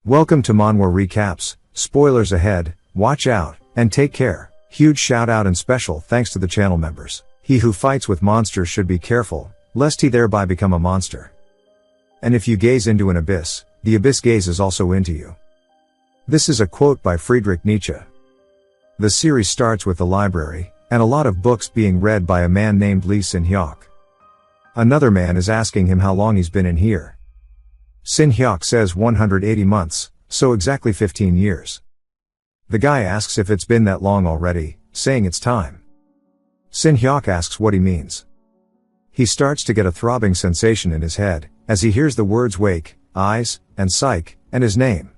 Welcome to Manhwa Recaps, spoilers ahead, watch out, and take care. Huge shout out and special thanks to the channel members. He who fights with monsters should be careful, lest he thereby become a monster. And if you gaze into an abyss, the abyss gazes also into you. This is a quote by Friedrich Nietzsche. The series starts with the library, and a lot of books being read by a man named Lee Sin-hyuk. Another man is asking him how long he's been in here. Sin-hyuk says 180 months, so exactly 15 years. The guy asks if it's been that long already, saying it's time. Sin-hyuk asks what he means. He starts to get a throbbing sensation in his head, as he hears the words wake, eyes, and psych, and his name.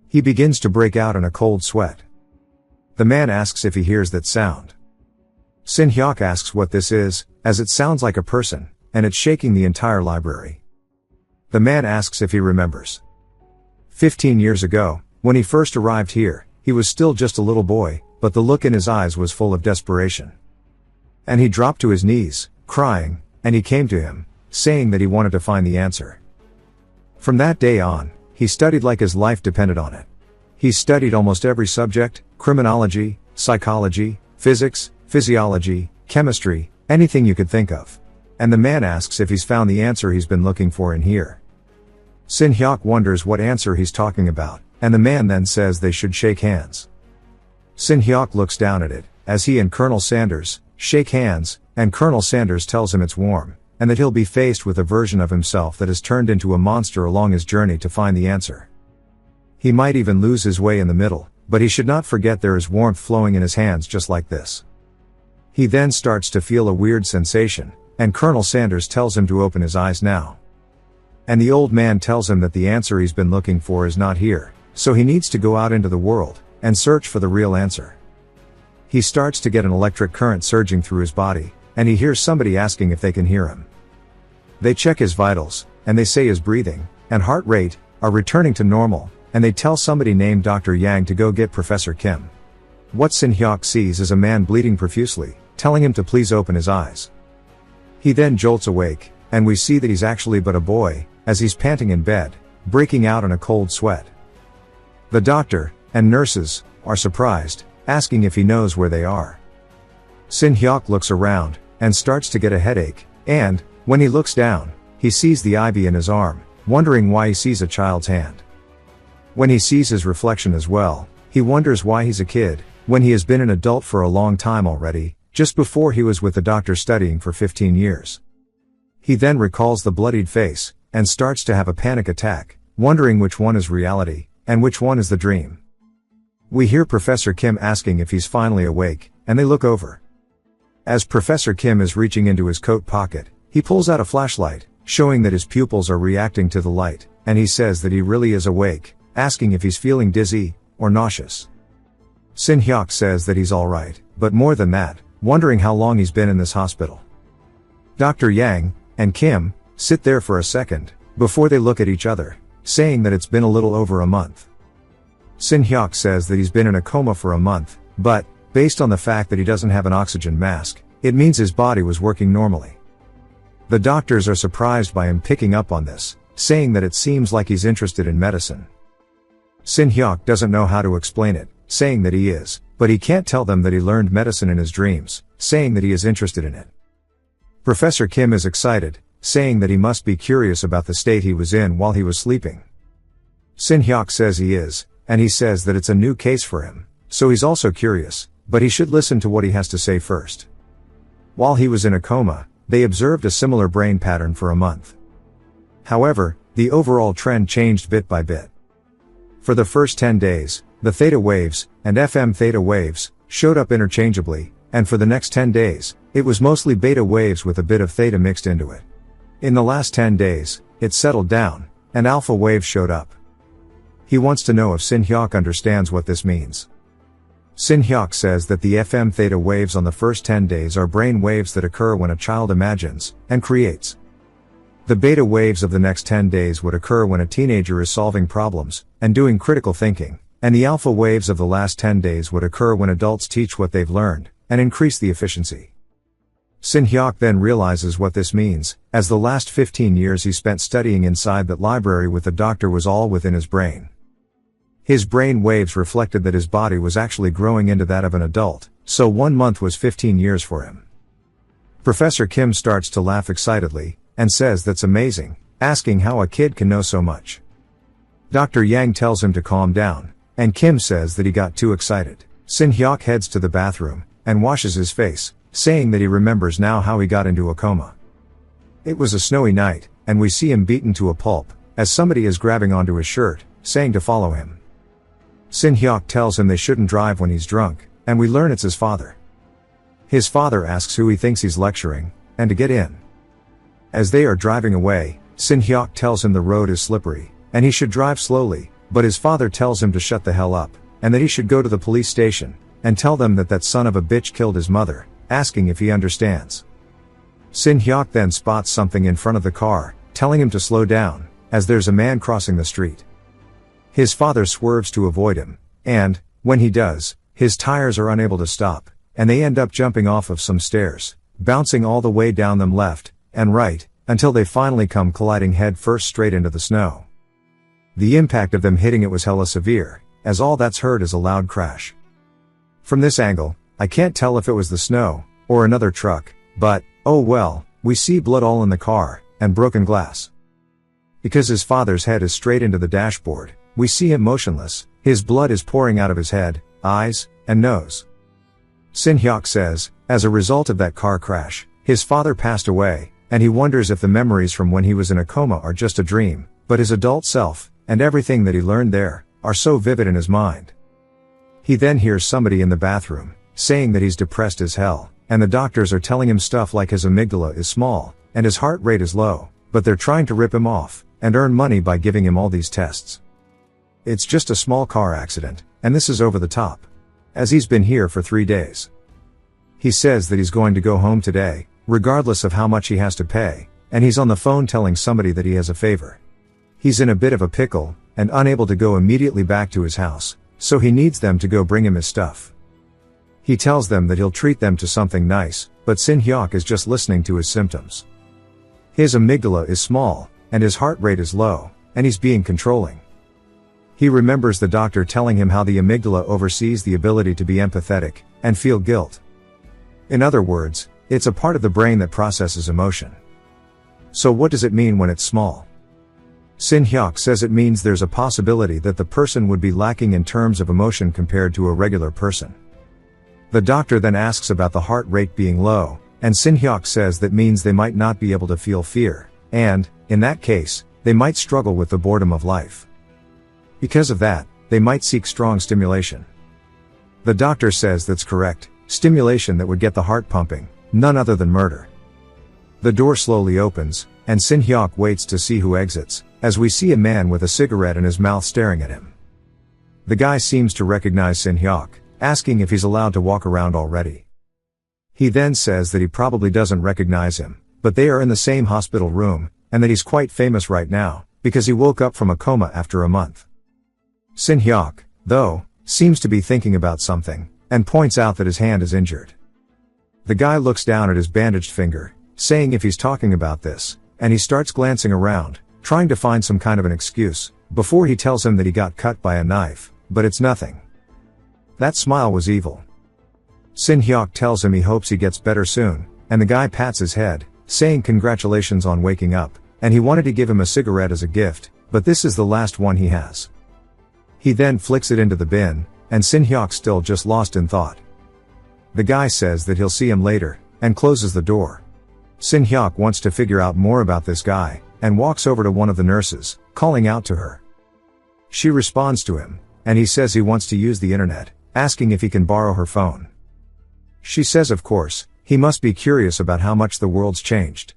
He begins to break out in a cold sweat. The man asks if he hears that sound. Sin-hyuk asks what this is, as it sounds like a person, and it's shaking the entire library. The man asks if he remembers. 15 years ago, when he first arrived here, he was still just a little boy, but the look in his eyes was full of desperation. And he dropped to his knees, crying, and he came to him, saying that he wanted to find the answer. From that day on, he studied like his life depended on it. He studied almost every subject, criminology, psychology, physics, physiology, chemistry, anything you could think of. And the man asks if he's found the answer he's been looking for in here. Sin-hyuk wonders what answer he's talking about, and the man then says they should shake hands. Sin-hyuk looks down at it, as he and Colonel Sanders shake hands, and Colonel Sanders tells him it's warm, and that he'll be faced with a version of himself that has turned into a monster along his journey to find the answer. He might even lose his way in the middle, but he should not forget there is warmth flowing in his hands just like this. He then starts to feel a weird sensation, and Colonel Sanders tells him to open his eyes now. And the old man tells him that the answer he's been looking for is not here, so he needs to go out into the world, and search for the real answer. He starts to get an electric current surging through his body, and he hears somebody asking if they can hear him. They check his vitals, and they say his breathing, and heart rate, are returning to normal, and they tell somebody named Dr. Yang to go get Professor Kim. What Sin-hyuk sees is a man bleeding profusely, telling him to please open his eyes. He then jolts awake, and we see that he's actually but a boy, as he's panting in bed, breaking out in a cold sweat. The doctor, and nurses, are surprised, asking if he knows where they are. Sin-hyuk looks around, and starts to get a headache, and, when he looks down, he sees the ivy in his arm, wondering why he sees a child's hand. When he sees his reflection as well, he wonders why he's a kid, when he has been an adult for a long time already, just before he was with the doctor studying for 15 years. He then recalls the bloodied face, and starts to have a panic attack, wondering which one is reality, and which one is the dream. We hear Professor Kim asking if he's finally awake, and they look over. As Professor Kim is reaching into his coat pocket, he pulls out a flashlight, showing that his pupils are reacting to the light, and he says that he really is awake, asking if he's feeling dizzy, or nauseous. Sin-hyuk says that he's alright, but more than that, wondering how long he's been in this hospital. Dr. Yang and Kim sit there for a second, before they look at each other, saying that it's been a little over a month. Sin-hyuk says that he's been in a coma for a month, but, based on the fact that he doesn't have an oxygen mask, it means his body was working normally. The doctors are surprised by him picking up on this, saying that it seems like he's interested in medicine. Sin-hyuk doesn't know how to explain it, saying that he is, but he can't tell them that he learned medicine in his dreams, saying that he is interested in it. Professor Kim is excited, saying that he must be curious about the state he was in while he was sleeping. Sin-hyuk says he is, and he says that it's a new case for him, so he's also curious, but he should listen to what he has to say first. While he was in a coma, they observed a similar brain pattern for a month. However, the overall trend changed bit by bit. For the first 10 days, the theta waves, and FM theta waves, showed up interchangeably, and for the next 10 days, it was mostly beta waves with a bit of theta mixed into it. In the last 10 days, it settled down, and alpha waves showed up. He wants to know if Sin-hyuk understands what this means. Sin-hyuk says that the FM theta waves on the first 10 days are brain waves that occur when a child imagines, and creates. The beta waves of the next 10 days would occur when a teenager is solving problems, and doing critical thinking, and the alpha waves of the last 10 days would occur when adults teach what they've learned, and increase the efficiency. Sin-hyuk then realizes what this means, as the last 15 years he spent studying inside that library with the doctor was all within his brain. His brain waves reflected that his body was actually growing into that of an adult, so 1 month was 15 years for him. Professor Kim starts to laugh excitedly, and says that's amazing, asking how a kid can know so much. Dr. Yang tells him to calm down, and Kim says that he got too excited. Sin Hyuk heads to the bathroom, and washes his face, saying that he remembers now how he got into a coma. It was a snowy night, and we see him beaten to a pulp, as somebody is grabbing onto his shirt, saying to follow him. Sin Hyuk tells him they shouldn't drive when he's drunk, and we learn it's his father. His father asks who he thinks he's lecturing, and to get in. As they are driving away, Sin Hyuk tells him the road is slippery, and he should drive slowly, but his father tells him to shut the hell up, and that he should go to the police station, and tell them that that son of a bitch killed his mother, asking if he understands. Sin Hyuk then spots something in front of the car, telling him to slow down, as there's a man crossing the street. His father swerves to avoid him, and, when he does, his tires are unable to stop, and they end up jumping off of some stairs, bouncing all the way down them left and right, until they finally come colliding head first straight into the snow. The impact of them hitting it was hella severe, as all that's heard is a loud crash. From this angle, I can't tell if it was the snow, or another truck, but, oh well, we see blood all in the car, and broken glass. Because his father's head is straight into the dashboard, we see him motionless, his blood is pouring out of his head, eyes, and nose. Sin Hyuk says, as a result of that car crash, his father passed away, and he wonders if the memories from when he was in a coma are just a dream, but his adult self, and everything that he learned there, are so vivid in his mind. He then hears somebody in the bathroom, saying that he's depressed as hell, and the doctors are telling him stuff like his amygdala is small, and his heart rate is low, but they're trying to rip him off, and earn money by giving him all these tests. It's just a small car accident, and this is over the top. As he's been here for 3 days. He says that he's going to go home today, regardless of how much he has to pay, and he's on the phone telling somebody that he has a favor. He's in a bit of a pickle, and unable to go immediately back to his house, so he needs them to go bring him his stuff. He tells them that he'll treat them to something nice, but Sin Hyuk is just listening to his symptoms. His amygdala is small, and his heart rate is low, and he's being controlling. He remembers the doctor telling him how the amygdala oversees the ability to be empathetic, and feel guilt. In other words, it's a part of the brain that processes emotion. So what does it mean when it's small? Sin Hyuk says it means there's a possibility that the person would be lacking in terms of emotion compared to a regular person. The doctor then asks about the heart rate being low, and Sin Hyuk says that means they might not be able to feel fear, and, in that case, they might struggle with the boredom of life. Because of that, they might seek strong stimulation. The doctor says that's correct, stimulation that would get the heart pumping, none other than murder. The door slowly opens, and Sin Hyuk waits to see who exits, as we see a man with a cigarette in his mouth staring at him. The guy seems to recognize Sin Hyuk, asking if he's allowed to walk around already. He then says that he probably doesn't recognize him, but they are in the same hospital room, and that he's quite famous right now, because he woke up from a coma after a month. Sin Hyuk, though, seems to be thinking about something, and points out that his hand is injured. The guy looks down at his bandaged finger, saying if he's talking about this, and he starts glancing around, trying to find some kind of an excuse, before he tells him that he got cut by a knife, but it's nothing. That smile was evil. Sin Hyuk tells him he hopes he gets better soon, and the guy pats his head, saying congratulations on waking up, and he wanted to give him a cigarette as a gift, but this is the last one he has. He then flicks it into the bin, and Sin Hyuk's still just lost in thought. The guy says that he'll see him later, and closes the door. Sin Hyuk wants to figure out more about this guy, and walks over to one of the nurses, calling out to her. She responds to him, and he says he wants to use the internet, asking if he can borrow her phone. She says of course, he must be curious about how much the world's changed.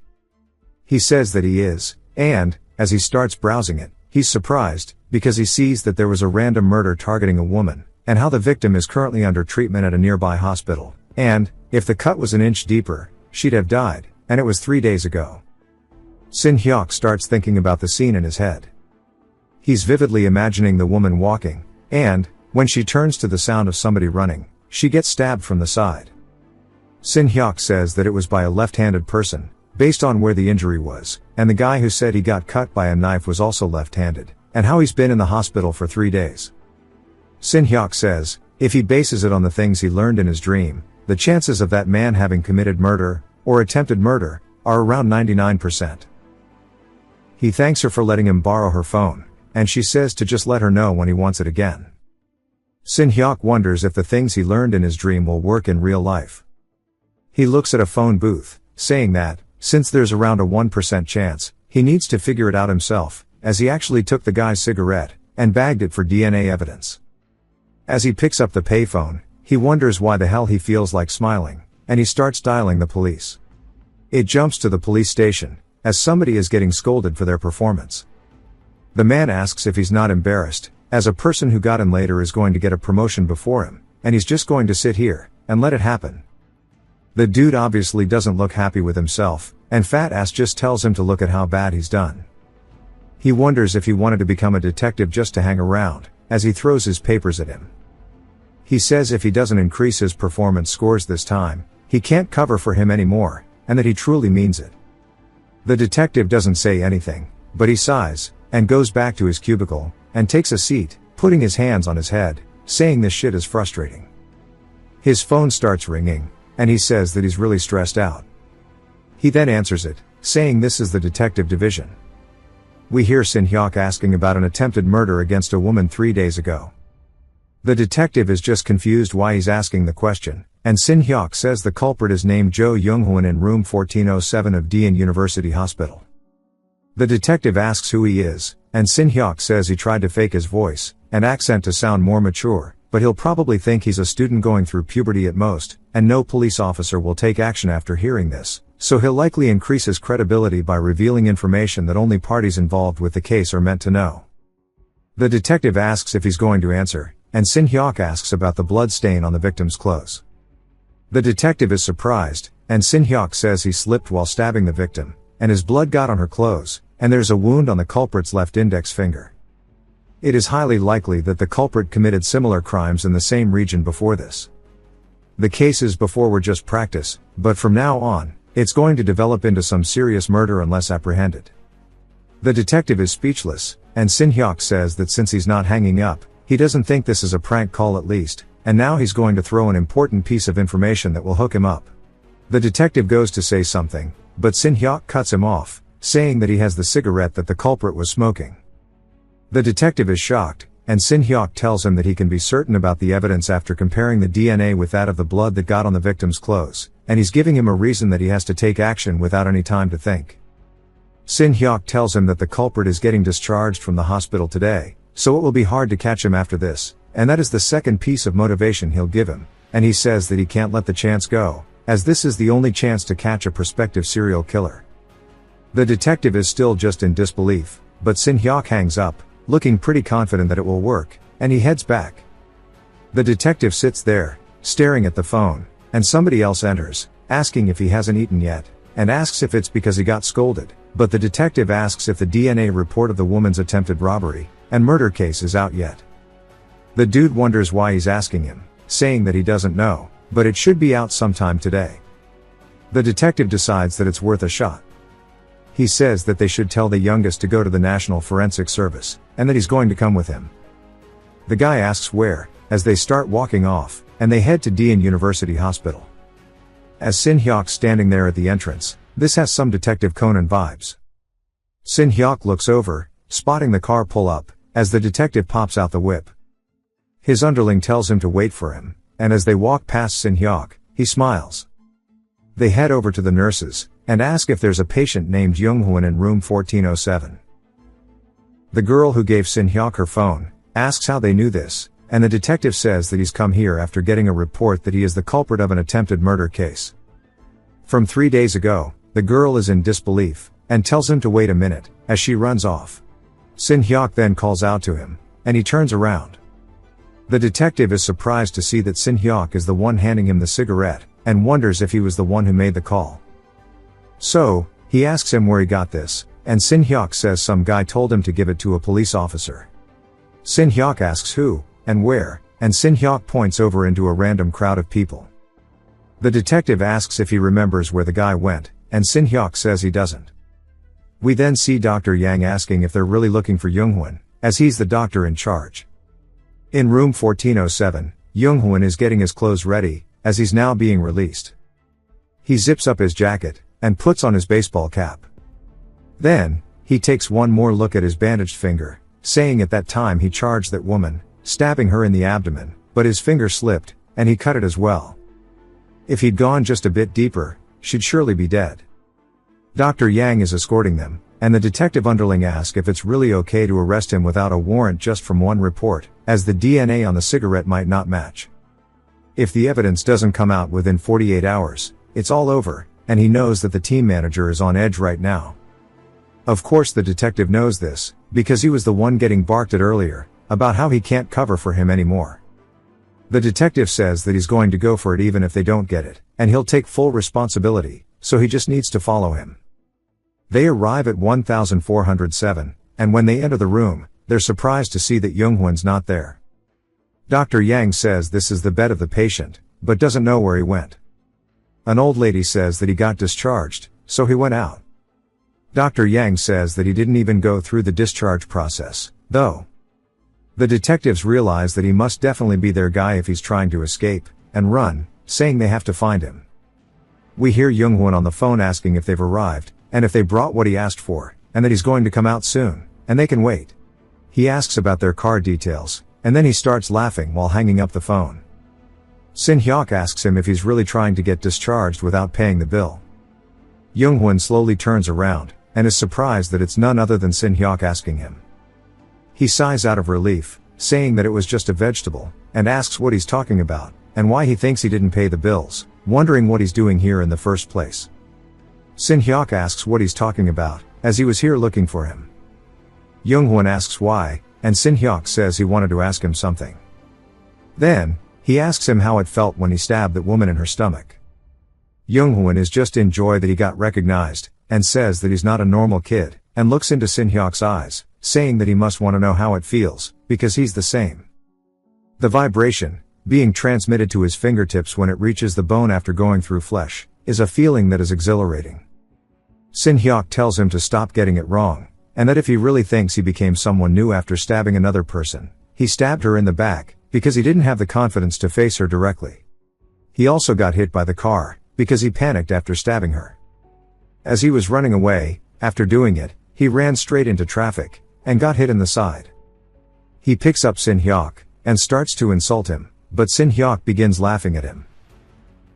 He says that he is, and, as he starts browsing it, he's surprised, because he sees that there was a random murder targeting a woman, and how the victim is currently under treatment at a nearby hospital, and, if the cut was an inch deeper, she'd have died, and it was 3 days ago. Sin Hyuk starts thinking about the scene in his head. He's vividly imagining the woman walking, and, when she turns to the sound of somebody running, she gets stabbed from the side. Sin Hyuk says that it was by a left-handed person, based on where the injury was, and the guy who said he got cut by a knife was also left-handed, and how he's been in the hospital for 3 days. Sin Hyuk says, if he bases it on the things he learned in his dream, the chances of that man having committed murder, or attempted murder, are around 99%. He thanks her for letting him borrow her phone, and she says to just let her know when he wants it again. Sin Hyuk wonders if the things he learned in his dream will work in real life. He looks at a phone booth, saying that, since there's around a 1% chance, he needs to figure it out himself, as he actually took the guy's cigarette, and bagged it for DNA evidence. As he picks up the payphone, he wonders why the hell he feels like smiling, and he starts dialing the police. It jumps to the police station, as somebody is getting scolded for their performance. The man asks if he's not embarrassed, as a person who got in later is going to get a promotion before him, and he's just going to sit here, and let it happen. The dude obviously doesn't look happy with himself, and Fat Ass just tells him to look at how bad he's done. He wonders if he wanted to become a detective just to hang around, as he throws his papers at him. He says if he doesn't increase his performance scores this time, he can't cover for him anymore, and that he truly means it. The detective doesn't say anything, but he sighs, and goes back to his cubicle, and takes a seat, putting his hands on his head, saying this shit is frustrating. His phone starts ringing, and he says that he's really stressed out. He then answers it, saying this is the detective division. We hear Sin Hyuk asking about an attempted murder against a woman 3 days ago. The detective is just confused why he's asking the question, and Sin Hyuk says the culprit is named Jo Young-hoon in room 1407 of Daein University Hospital. The detective asks who he is, and Sin Hyuk says he tried to fake his voice and accent to sound more mature, but he'll probably think he's a student going through puberty at most, and no police officer will take action after hearing this, so he'll likely increase his credibility by revealing information that only parties involved with the case are meant to know. The detective asks if he's going to answer, and Sin Hyuk asks about the blood stain on the victim's clothes. The detective is surprised, and Sin Hyuk says he slipped while stabbing the victim, and his blood got on her clothes, and there's a wound on the culprit's left index finger. It is highly likely that the culprit committed similar crimes in the same region before this. The cases before were just practice, but from now on, it's going to develop into some serious murder unless apprehended. The detective is speechless, and Sin Hyuk says that since he's not hanging up, he doesn't think this is a prank call at least, and now he's going to throw an important piece of information that will hook him up. The detective goes to say something, but Sin Hyuk cuts him off, saying that he has the cigarette that the culprit was smoking. The detective is shocked, and Sin Hyuk tells him that he can be certain about the evidence after comparing the DNA with that of the blood that got on the victim's clothes, and he's giving him a reason that he has to take action without any time to think. Sin Hyuk tells him that the culprit is getting discharged from the hospital today, so it will be hard to catch him after this, and that is the second piece of motivation he'll give him, and he says that he can't let the chance go, as this is the only chance to catch a prospective serial killer. The detective is still just in disbelief, but Sin Hyuk hangs up, looking pretty confident that it will work, and he heads back. The detective sits there, staring at the phone, and somebody else enters, asking if he hasn't eaten yet, and asks if it's because he got scolded, but the detective asks if the DNA report of the woman's attempted robbery and murder case is out yet. The dude wonders why he's asking him, saying that he doesn't know, but it should be out sometime today. The detective decides that it's worth a shot. He says that they should tell the youngest to go to the National Forensic Service, and that he's going to come with him. The guy asks where, as they start walking off, and they head to Daein University Hospital. As Sin Hyuk's standing there at the entrance, this has some Detective Conan vibes. Sin Hyuk looks over, spotting the car pull up, as the detective pops out the whip. His underling tells him to wait for him, and as they walk past Sin Hyuk, he smiles. They head over to the nurses, and ask if there's a patient named Young-hoon in room 1407. The girl who gave Sin Hyuk her phone, asks how they knew this, and the detective says that he's come here after getting a report that he is the culprit of an attempted murder case. From 3 days ago, the girl is in disbelief, and tells him to wait a minute, as she runs off. Sin Hyuk then calls out to him, and he turns around. The detective is surprised to see that Sin Hyuk is the one handing him the cigarette, and wonders if he was the one who made the call. So, he asks him where he got this, and Sin Hyuk says some guy told him to give it to a police officer. Sin Hyuk asks who, and where, and Sin Hyuk points over into a random crowd of people. The detective asks if he remembers where the guy went, and Sin Hyuk says he doesn't. We then see Dr. Yang asking if they're really looking for Young-hoon, as he's the doctor in charge. In room 1407, Young-hoon is getting his clothes ready, as he's now being released. He zips up his jacket, and puts on his baseball cap. Then, he takes one more look at his bandaged finger, saying at that time he charged that woman, stabbing her in the abdomen, but his finger slipped, and he cut it as well. If he'd gone just a bit deeper, she'd surely be dead. Dr. Yang is escorting them, and the detective underling asks if it's really okay to arrest him without a warrant just from one report, as the DNA on the cigarette might not match. If the evidence doesn't come out within 48 hours, it's all over, and he knows that the team manager is on edge right now. Of course the detective knows this, because he was the one getting barked at earlier, about how he can't cover for him anymore. The detective says that he's going to go for it even if they don't get it, and he'll take full responsibility, so he just needs to follow him. They arrive at 1407, and when they enter the room, they're surprised to see that Young-hoon's not there. Dr. Yang says this is the bed of the patient, but doesn't know where he went. An old lady says that he got discharged, so he went out. Dr. Yang says that he didn't even go through the discharge process, though. The detectives realize that he must definitely be their guy if he's trying to escape, and run, saying they have to find him. We hear Young-hoon on the phone asking if they've arrived, and if they brought what he asked for, and that he's going to come out soon, and they can wait. He asks about their car details, and then he starts laughing while hanging up the phone. Sin-hyuk asks him if he's really trying to get discharged without paying the bill. Young-hoon slowly turns around, and is surprised that it's none other than Sin-hyuk asking him. He sighs out of relief, saying that it was just a vegetable, and asks what he's talking about, and why he thinks he didn't pay the bills, wondering what he's doing here in the first place. Sin-hyuk asks what he's talking about, as he was here looking for him. Young-hoon asks why, and Sin-hyuk says he wanted to ask him something. Then, he asks him how it felt when he stabbed that woman in her stomach. Young-hoon is just in joy that he got recognized, and says that he's not a normal kid, and looks into Sin-hyuk's eyes, saying that he must want to know how it feels, because he's the same. The vibration, being transmitted to his fingertips when it reaches the bone after going through flesh, is a feeling that is exhilarating. Sin-hyuk tells him to stop getting it wrong, and that if he really thinks he became someone new after stabbing another person, he stabbed her in the back, because he didn't have the confidence to face her directly. He also got hit by the car, because he panicked after stabbing her. As he was running away, after doing it, he ran straight into traffic, and got hit in the side. He picks up Sin-hyuk, and starts to insult him, but Sin-hyuk begins laughing at him.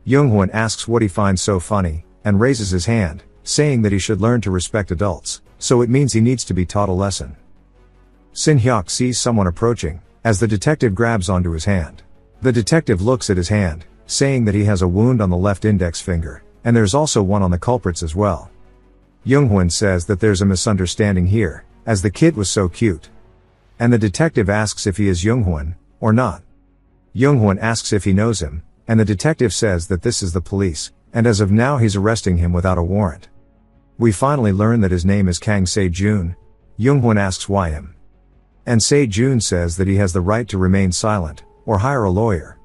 Young-hoon asks what he finds so funny, and raises his hand, saying that he should learn to respect adults, so it means he needs to be taught a lesson. Sin-hyuk sees someone approaching, as the detective grabs onto his hand. The detective looks at his hand, saying that he has a wound on the left index finger, and there's also one on the culprit's as well. Young-hoon says that there's a misunderstanding here, as the kid was so cute. And the detective asks if he is Young-hoon, or not. Young-hoon asks if he knows him, and the detective says that this is the police, and as of now he's arresting him without a warrant. We finally learn that his name is Kang Se-jun. Young-hoon asks why him. And Se-jun says that he has the right to remain silent, or hire a lawyer.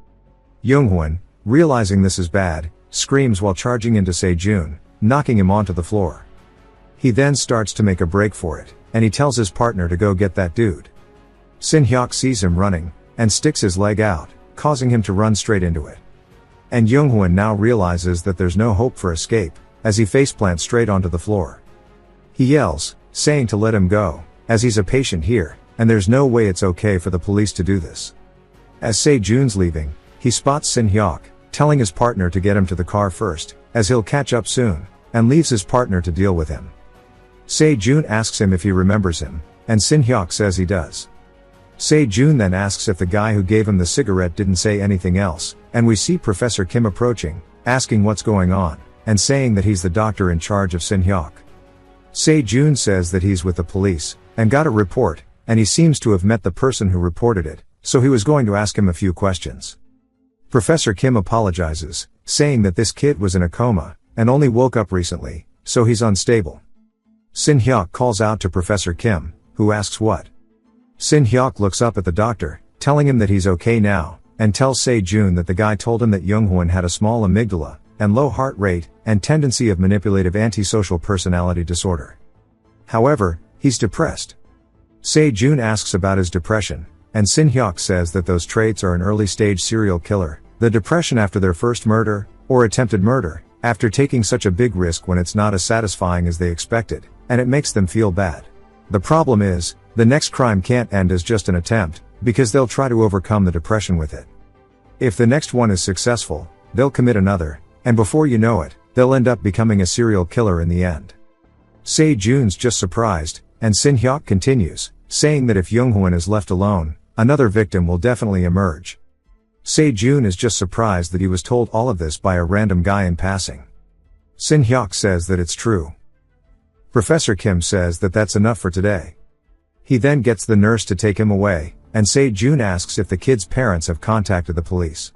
Young-hoon, realizing this is bad, screams while charging into Se-jun, knocking him onto the floor. He then starts to make a break for it, and he tells his partner to go get that dude. Sin-hyuk sees him running, and sticks his leg out, causing him to run straight into it. And Young-hoon now realizes that there's no hope for escape, as he faceplants straight onto the floor. He yells, saying to let him go, as he's a patient here, and there's no way it's okay for the police to do this. As Se-jun's leaving, he spots Sin-hyuk, telling his partner to get him to the car first, as he'll catch up soon, and leaves his partner to deal with him. Se-jun asks him if he remembers him, and Sin-hyuk says he does. Se-jun then asks if the guy who gave him the cigarette didn't say anything else, and we see Professor Kim approaching, asking what's going on, and saying that he's the doctor in charge of Sin-hyuk. Se-jun says that he's with the police, and got a report, and he seems to have met the person who reported it, so he was going to ask him a few questions. Professor Kim apologizes, saying that this kid was in a coma, and only woke up recently, so he's unstable. Sin-hyuk calls out to Professor Kim, who asks what. Sin-hyuk looks up at the doctor, telling him that he's okay now, and tells Se-jun that the guy told him that Young-hoon had a small amygdala, and low heart rate, and tendency of manipulative antisocial personality disorder. However, he's depressed. Se-jun asks about his depression, and Sin Hyuk says that those traits are an early-stage serial killer, the depression after their first murder, or attempted murder, after taking such a big risk when it's not as satisfying as they expected, and it makes them feel bad. The problem is, the next crime can't end as just an attempt, because they'll try to overcome the depression with it. If the next one is successful, they'll commit another, and before you know it, they'll end up becoming a serial killer in the end. Se-jun's just surprised, and Sin Hyuk continues, saying that if Young-hoon is left alone, another victim will definitely emerge. Se-jun is just surprised that he was told all of this by a random guy in passing. Sin Hyuk says that it's true. Professor Kim says that that's enough for today. He then gets the nurse to take him away, and Se-jun asks if the kid's parents have contacted the police.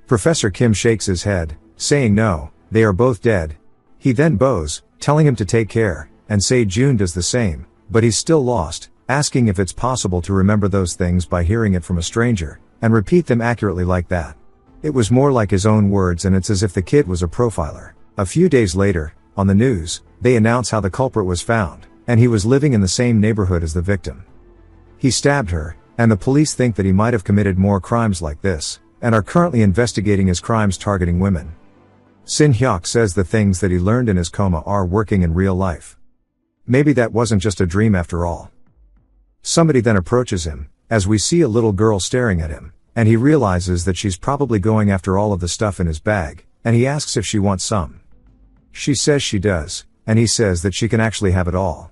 Professor Kim shakes his head, saying no, they are both dead. He then bows, telling him to take care, and Se-jun does the same, but he's still lost, asking if it's possible to remember those things by hearing it from a stranger, and repeat them accurately like that. It was more like his own words, and it's as if the kid was a profiler. A few days later, on the news, they announce how the culprit was found, and he was living in the same neighborhood as the victim. He stabbed her, and the police think that he might have committed more crimes like this, and are currently investigating his crimes targeting women. Sin Hyuk says the things that he learned in his coma are working in real life. Maybe that wasn't just a dream after all. Somebody then approaches him, as we see a little girl staring at him, and he realizes that she's probably going after all of the stuff in his bag, and he asks if she wants some. She says she does, and he says that she can actually have it all.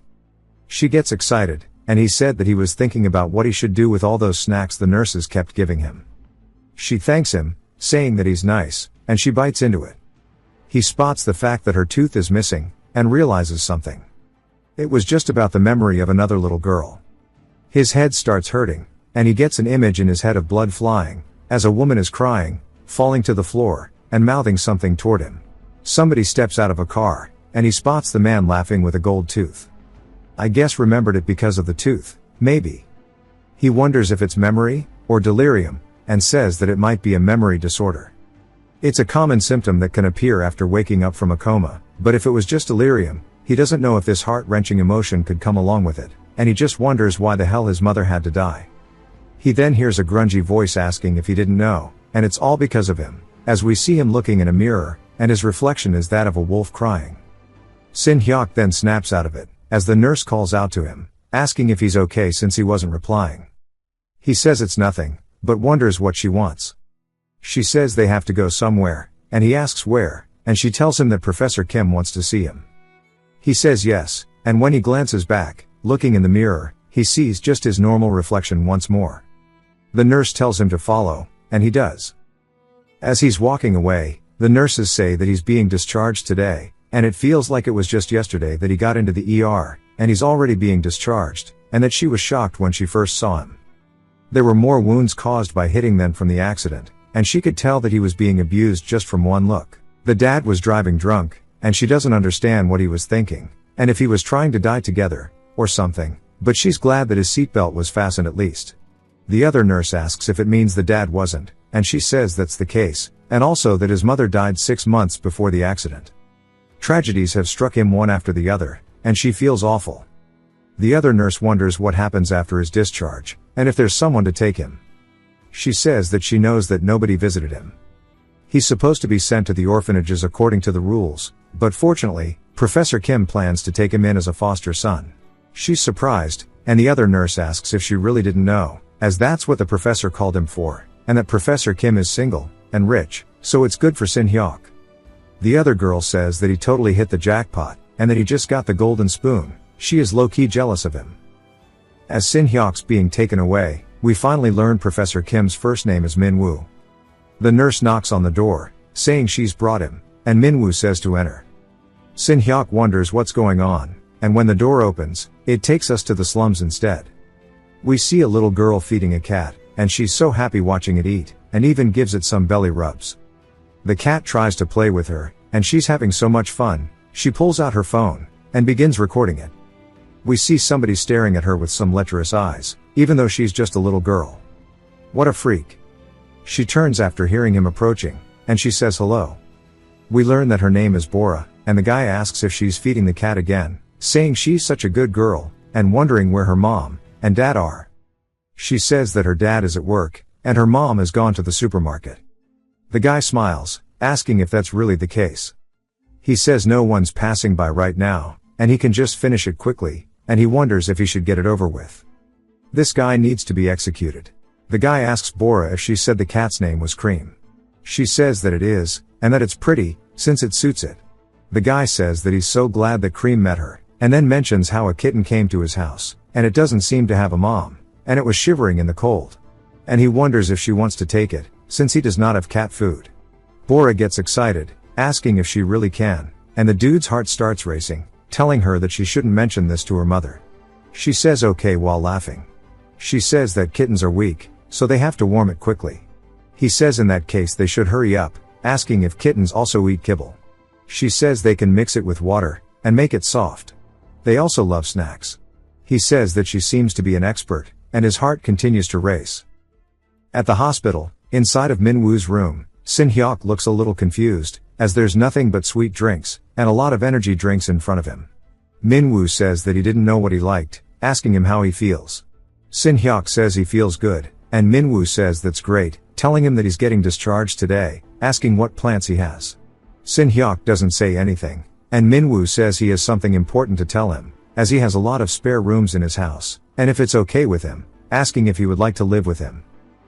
She gets excited, and he said that he was thinking about what he should do with all those snacks the nurses kept giving him. She thanks him, saying that he's nice, and she bites into it. He spots the fact that her tooth is missing, and realizes something. It was just about the memory of another little girl. His head starts hurting, and he gets an image in his head of blood flying, as a woman is crying, falling to the floor, and mouthing something toward him. Somebody steps out of a car, and he spots the man laughing with a gold tooth. I guess remembered it because of the tooth, maybe. He wonders if it's memory, or delirium, and says that it might be a memory disorder. It's a common symptom that can appear after waking up from a coma, but if it was just delirium, he doesn't know if this heart-wrenching emotion could come along with it, and he just wonders why the hell his mother had to die. He then hears a grungy voice asking if he didn't know, and it's all because of him, as we see him looking in a mirror, and his reflection is that of a wolf crying. Sin Hyuk then snaps out of it, as the nurse calls out to him, asking if he's okay since he wasn't replying. He says it's nothing, but wonders what she wants. She says they have to go somewhere, and he asks where, and she tells him that Professor Kim wants to see him. He says yes, and when he glances back, looking in the mirror, he sees just his normal reflection once more. The nurse tells him to follow, and he does. As he's walking away, the nurses say that he's being discharged today, and it feels like it was just yesterday that he got into the ER, and he's already being discharged, and that she was shocked when she first saw him. There were more wounds caused by hitting than from the accident, and she could tell that he was being abused just from one look. The dad was driving drunk, and she doesn't understand what he was thinking, and if he was trying to die together, or something, but she's glad that his seatbelt was fastened at least. The other nurse asks if it means the dad wasn't, and she says that's the case, and also that his mother died 6 months before the accident. Tragedies have struck him one after the other, and she feels awful. The other nurse wonders what happens after his discharge, and if there's someone to take him. She says that she knows that nobody visited him. He's supposed to be sent to the orphanages according to the rules, but fortunately, Professor Kim plans to take him in as a foster son. She's surprised, and the other nurse asks if she really didn't know, as that's what the professor called him for, and that Professor Kim is single, and rich, so it's good for Sin Hyuk. The other girl says that he totally hit the jackpot, and that he just got the golden spoon. She is low-key jealous of him. As Sin Hyuk's being taken away, we finally learn Professor Kim's first name is Min-woo. The nurse knocks on the door, saying she's brought him, and Min-woo says to enter. Sin Hyuk wonders what's going on, and when the door opens, it takes us to the slums instead. We see a little girl feeding a cat, and she's so happy watching it eat, and even gives it some belly rubs. The cat tries to play with her, and she's having so much fun, she pulls out her phone, and begins recording it. We see somebody staring at her with some lecherous eyes, even though she's just a little girl. What a freak. She turns after hearing him approaching, and she says hello. We learn that her name is Bora, and the guy asks if she's feeding the cat again, saying she's such a good girl, and wondering where her mom and dad are. She says that her dad is at work, and her mom has gone to the supermarket. The guy smiles, asking if that's really the case. He says no one's passing by right now, and he can just finish it quickly, and he wonders if he should get it over with. This guy needs to be executed. The guy asks Bora if she said the cat's name was Cream. She says that it is, and that it's pretty, since it suits it. The guy says that he's so glad that Cream met her, and then mentions how a kitten came to his house, and it doesn't seem to have a mom, and it was shivering in the cold. And he wonders if she wants to take it, since he does not have cat food. Bora gets excited, asking if she really can, and the dude's heart starts racing, telling her that she shouldn't mention this to her mother. She says okay while laughing. She says that kittens are weak, so they have to warm it quickly. He says in that case they should hurry up, asking if kittens also eat kibble. She says they can mix it with water, and make it soft. They also love snacks. He says that she seems to be an expert, and his heart continues to race. At the hospital, inside of Minwoo's room, Sin-hyuk looks a little confused, as there's nothing but sweet drinks, and a lot of energy drinks in front of him. Minwoo says that he didn't know what he liked, asking him how he feels. Sin-hyuk says he feels good, and Minwoo says that's great, telling him that he's getting discharged today, asking what plans he has. Sin-hyuk doesn't say anything, and Minwoo says he has something important to tell him, as he has a lot of spare rooms in his house, and if it's okay with him, asking if he would like to live with him.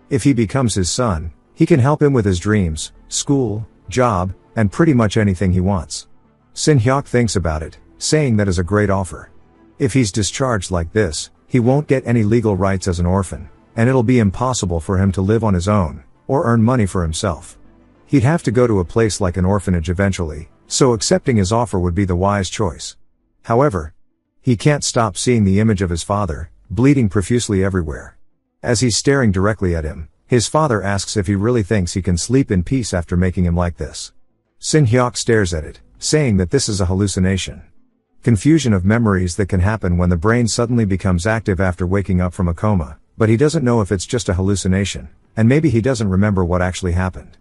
If he becomes his son, he can help him with his dreams, school, job, and pretty much anything he wants. Sin-hyuk thinks about it, saying that is a great offer. If he's discharged like this, he won't get any legal rights as an orphan, and it'll be impossible for him to live on his own, or earn money for himself. He'd have to go to a place like an orphanage eventually, so accepting his offer would be the wise choice. However, he can't stop seeing the image of his father, bleeding profusely everywhere. As he's staring directly at him, his father asks if he really thinks he can sleep in peace after making him like this. Sin-hyuk stares at it, saying that this is a hallucination. Confusion of memories that can happen when the brain suddenly becomes active after waking up from a coma, but he doesn't know if it's just a hallucination, and maybe he doesn't remember what actually happened.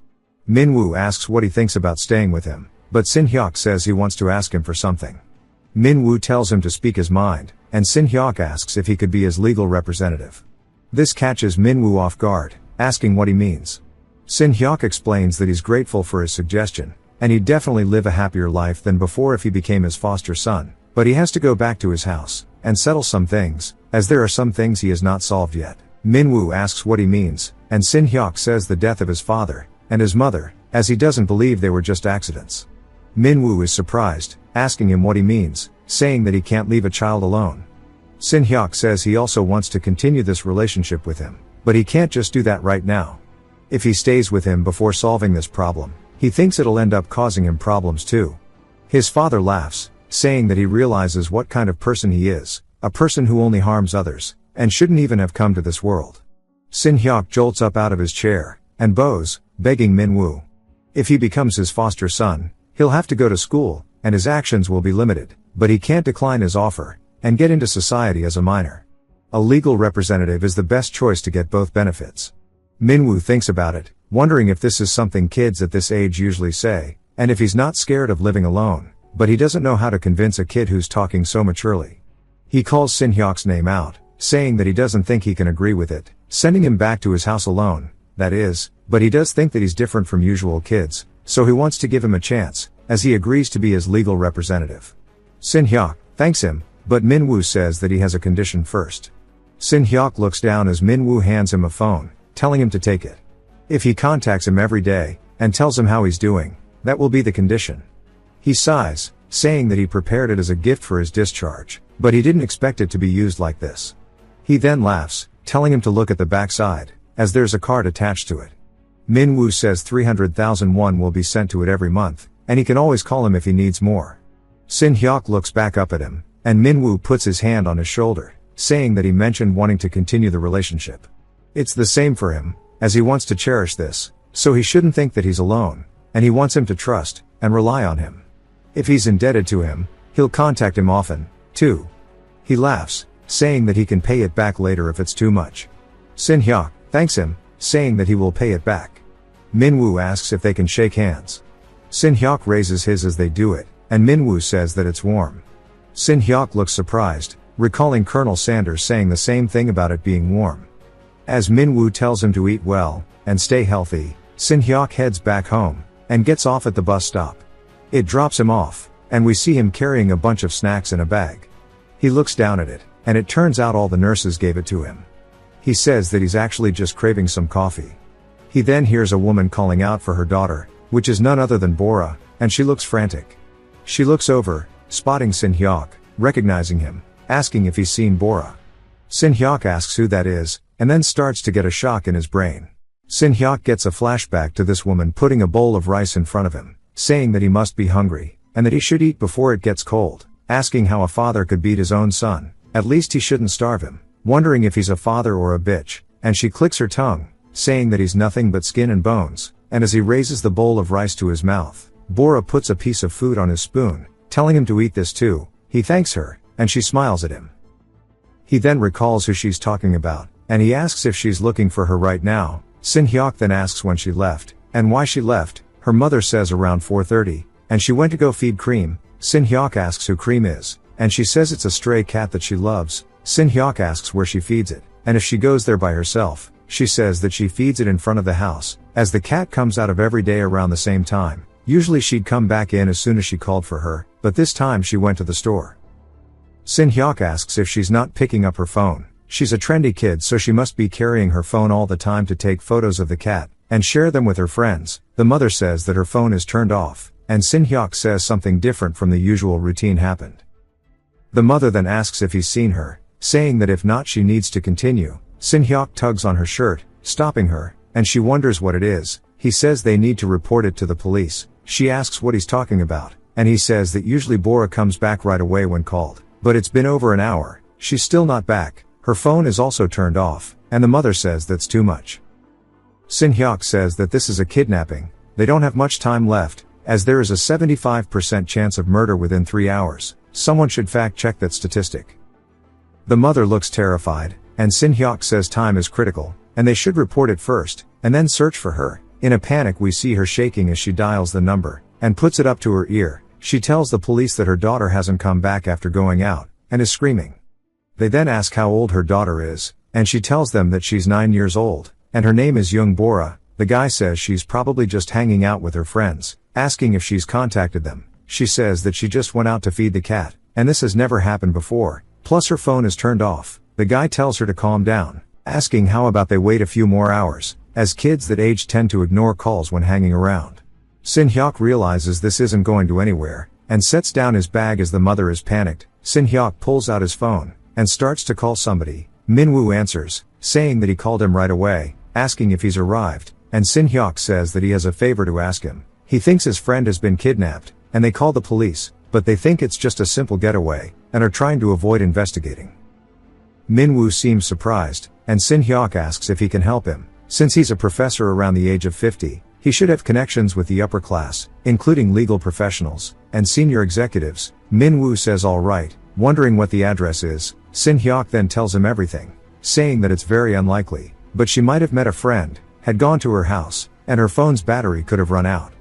Minwoo asks what he thinks about staying with him, but Sin-hyuk says he wants to ask him for something. Minwoo tells him to speak his mind, and Sin-hyuk asks if he could be his legal representative. This catches Minwoo off guard, asking what he means. Sin-hyuk explains that he's grateful for his suggestion, and he'd definitely live a happier life than before if he became his foster son, but he has to go back to his house, and settle some things, as there are some things he has not solved yet. Minwoo asks what he means, and Sin-hyuk says the death of his father, and his mother, as he doesn't believe they were just accidents. Minwoo is surprised, asking him what he means, saying that he can't leave a child alone. Sin-hyuk says he also wants to continue this relationship with him, but he can't just do that right now. If he stays with him before solving this problem, he thinks it'll end up causing him problems too. His father laughs, saying that he realizes what kind of person he is, a person who only harms others, and shouldn't even have come to this world. Sin-hyuk jolts up out of his chair, and bows, begging Minwoo. If he becomes his foster son, he'll have to go to school, and his actions will be limited, but he can't decline his offer, and get into society as a minor. A legal representative is the best choice to get both benefits. Minwoo thinks about it, wondering if this is something kids at this age usually say, and if he's not scared of living alone, but he doesn't know how to convince a kid who's talking so maturely. He calls Sin-hyuk's name out, saying that he doesn't think he can agree with it, sending him back to his house alone, that is, but he does think that he's different from usual kids, so he wants to give him a chance, as he agrees to be his legal representative. Sin-hyuk thanks him, but Minwoo says that he has a condition first. Sin-hyuk looks down as Minwoo hands him a phone, telling him to take it. If he contacts him every day, and tells him how he's doing, that will be the condition. He sighs, saying that he prepared it as a gift for his discharge, but he didn't expect it to be used like this. He then laughs, telling him to look at the backside, as there's a card attached to it. Minwoo says 300,000 won will be sent to it every month, and he can always call him if he needs more. Sin-hyuk looks back up at him, and Minwoo puts his hand on his shoulder, saying that he mentioned wanting to continue the relationship. It's the same for him, as he wants to cherish this, so he shouldn't think that he's alone, and he wants him to trust, and rely on him. If he's indebted to him, he'll contact him often, too. He laughs, saying that he can pay it back later if it's too much. Sin-hyuk thanks him, saying that he will pay it back. Minwoo asks if they can shake hands. Sin-hyuk raises his as they do it, and Minwoo says that it's warm. Sin-hyuk looks surprised, recalling Colonel Sanders saying the same thing about it being warm. As Minwoo tells him to eat well, and stay healthy, Sin-hyuk heads back home, and gets off at the bus stop. It drops him off, and we see him carrying a bunch of snacks in a bag. He looks down at it, and it turns out all the nurses gave it to him. He says that he's actually just craving some coffee. He then hears a woman calling out for her daughter, which is none other than Bora, and she looks frantic. She looks over, spotting Sin-hyuk, recognizing him, asking if he's seen Bora. Sin-hyuk asks who that is, and then starts to get a shock in his brain. Sin-hyuk gets a flashback to this woman putting a bowl of rice in front of him, saying that he must be hungry, and that he should eat before it gets cold, asking how a father could beat his own son, at least he shouldn't starve him, wondering if he's a father or a bitch, and she clicks her tongue, saying that he's nothing but skin and bones, and as he raises the bowl of rice to his mouth, Bora puts a piece of food on his spoon, telling him to eat this too. He thanks her, and she smiles at him. He then recalls who she's talking about, and he asks if she's looking for her right now. Sin-hyuk then asks when she left, and why she left. Her mother says around 4:30, and she went to go feed Cream. Sin-hyuk asks who Cream is, and she says it's a stray cat that she loves. Sin-hyuk asks where she feeds it, and if she goes there by herself. She says that she feeds it in front of the house, as the cat comes out of every day around the same time. Usually she'd come back in as soon as she called for her, but this time she went to the store. Sin-hyuk asks if she's not picking up her phone. She's a trendy kid, so she must be carrying her phone all the time to take photos of the cat, and share them with her friends. The mother says that her phone is turned off, and Sin-hyuk says something different from the usual routine happened. The mother then asks if he's seen her, saying that if not she needs to continue. Sin-hyuk tugs on her shirt, stopping her, and she wonders what it is. He says they need to report it to the police. She asks what he's talking about, and he says that usually Bora comes back right away when called, but it's been over an hour, she's still not back, her phone is also turned off, and the mother says that's too much. Sin-hyuk says that this is a kidnapping, they don't have much time left, as there is a 75% chance of murder within 3 hours, someone should fact check that statistic. The mother looks terrified, and Sin-hyuk says time is critical, and they should report it first, and then search for her. In a panic we see her shaking as she dials the number, and puts it up to her ear. She tells the police that her daughter hasn't come back after going out, and is screaming. They then ask how old her daughter is, and she tells them that she's 9 years old, and her name is Young Bora. The guy says she's probably just hanging out with her friends, asking if she's contacted them. She says that she just went out to feed the cat, and this has never happened before, plus her phone is turned off. The guy tells her to calm down, asking how about they wait a few more hours, as kids that age tend to ignore calls when hanging around. Sin-hyuk realizes this isn't going to anywhere, and sets down his bag as the mother is panicked. Sin-hyuk pulls out his phone, and starts to call somebody. Minwoo answers, saying that he called him right away, asking if he's arrived, and Sin-hyuk says that he has a favor to ask him. He thinks his friend has been kidnapped, and they call the police, but they think it's just a simple getaway, and are trying to avoid investigating. Minwoo seems surprised, and Sin-hyuk asks if he can help him. Since he's a professor around the age of 50, he should have connections with the upper class, including legal professionals, and senior executives. Minwoo says all right, wondering what the address is. Sin-hyuk then tells him everything, saying that it's very unlikely, but she might have met a friend, had gone to her house, and her phone's battery could have run out.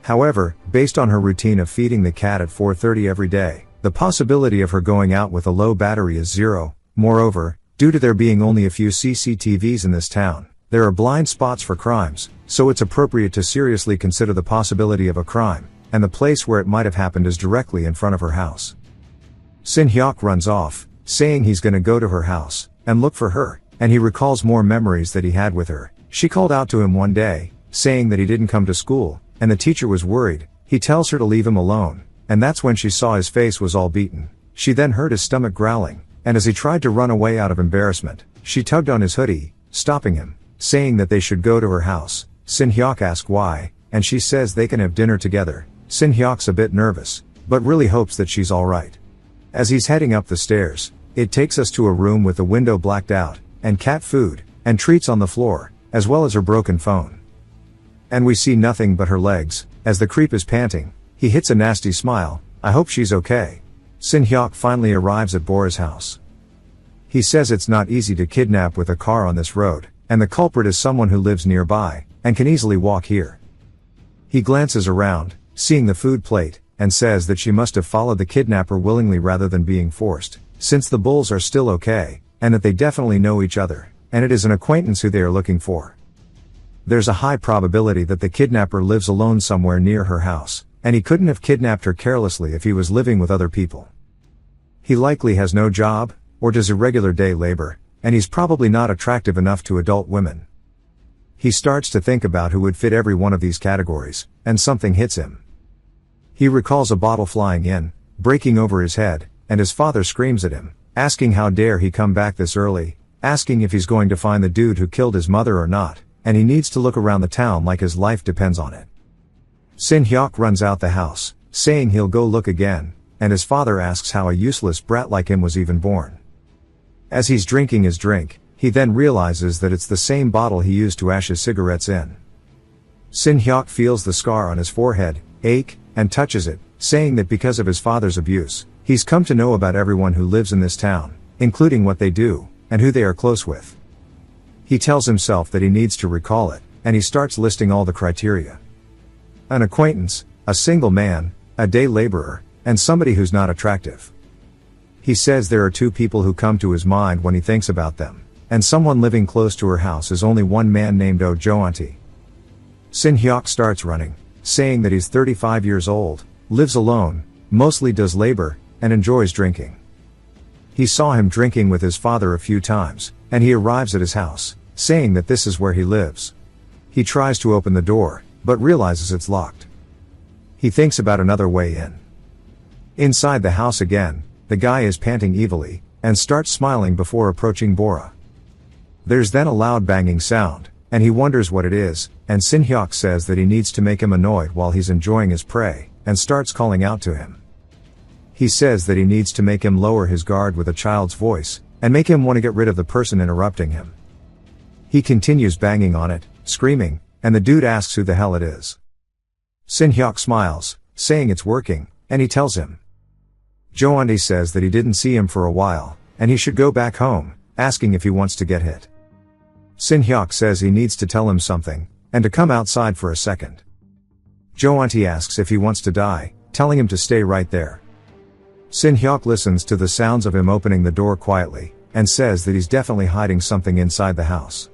However, based on her routine of feeding the cat at 4:30 every day, the possibility of her going out with a low battery is zero. Moreover, due to there being only a few CCTVs in this town, there are blind spots for crimes, so it's appropriate to seriously consider the possibility of a crime, and the place where it might have happened is directly in front of her house. Sin-hyuk runs off, saying he's gonna go to her house, and look for her, and he recalls more memories that he had with her. She called out to him one day, saying that he didn't come to school, and the teacher was worried. He tells her to leave him alone, and that's when she saw his face was all beaten. She then heard his stomach growling, and as he tried to run away out of embarrassment, she tugged on his hoodie, stopping him, saying that they should go to her house. Sin-hyuk asks why, and she says they can have dinner together. Sin-hyuk's a bit nervous, but really hopes that she's alright. As he's heading up the stairs, it takes us to a room with the window blacked out, and cat food, and treats on the floor, as well as her broken phone. And we see nothing but her legs. As the creep is panting, he hits a nasty smile. I hope she's okay. Sin-hyuk finally arrives at Bora's house. He says it's not easy to kidnap with a car on this road, and the culprit is someone who lives nearby, and can easily walk here. He glances around, seeing the food plate, and says that she must have followed the kidnapper willingly rather than being forced, since the bulls are still okay, and that they definitely know each other. and it is an acquaintance who they are looking for. There's a high probability that the kidnapper lives alone somewhere near her house, and he couldn't have kidnapped her carelessly if he was living with other people. He likely has no job, or does irregular day labor, and he's probably not attractive enough to adult women. He starts to think about who would fit every one of these categories, and something hits him. He recalls a bottle flying in, breaking over his head, and his father screams at him, asking how dare he come back this early, asking if he's going to find the dude who killed his mother or not, and he needs to look around the town like his life depends on it. Sin Hyuk runs out the house, saying he'll go look again, and his father asks how a useless brat like him was even born. As he's drinking his drink, he then realizes that it's the same bottle he used to ash his cigarettes in. Sin Hyuk feels the scar on his forehead ache, and touches it, saying that because of his father's abuse, he's come to know about everyone who lives in this town, including what they do, and who they are close with. He tells himself that he needs to recall it, and he starts listing all the criteria. An acquaintance, a single man, a day laborer, and somebody who's not attractive. He says there are two people who come to his mind when he thinks about them, and someone living close to her house is only one man named Oh Jo-aunty. Sin Hyuk starts running, saying that he's 35 years old, lives alone, mostly does labor, and enjoys drinking. He saw him drinking with his father a few times, and he arrives at his house, saying that this is where he lives. He tries to open the door, but realizes it's locked. He thinks about another way in. Inside the house again, the guy is panting evilly, and starts smiling before approaching Bora. There's then a loud banging sound, and he wonders what it is, and Sin Hyuk says that he needs to make him annoyed while he's enjoying his prey, and starts calling out to him. He says that he needs to make him lower his guard with a child's voice, and make him want to get rid of the person interrupting him. He continues banging on it, screaming, and the dude asks who the hell it is. Sin Hyuk smiles, saying it's working, and he tells him. Jo-aunty says that he didn't see him for a while, and he should go back home, asking if he wants to get hit. Sin Hyuk says he needs to tell him something, and to come outside for a second. Jo-aunty asks if he wants to die, telling him to stay right there. Sin Hyuk listens to the sounds of him opening the door quietly, and says that he's definitely hiding something inside the house.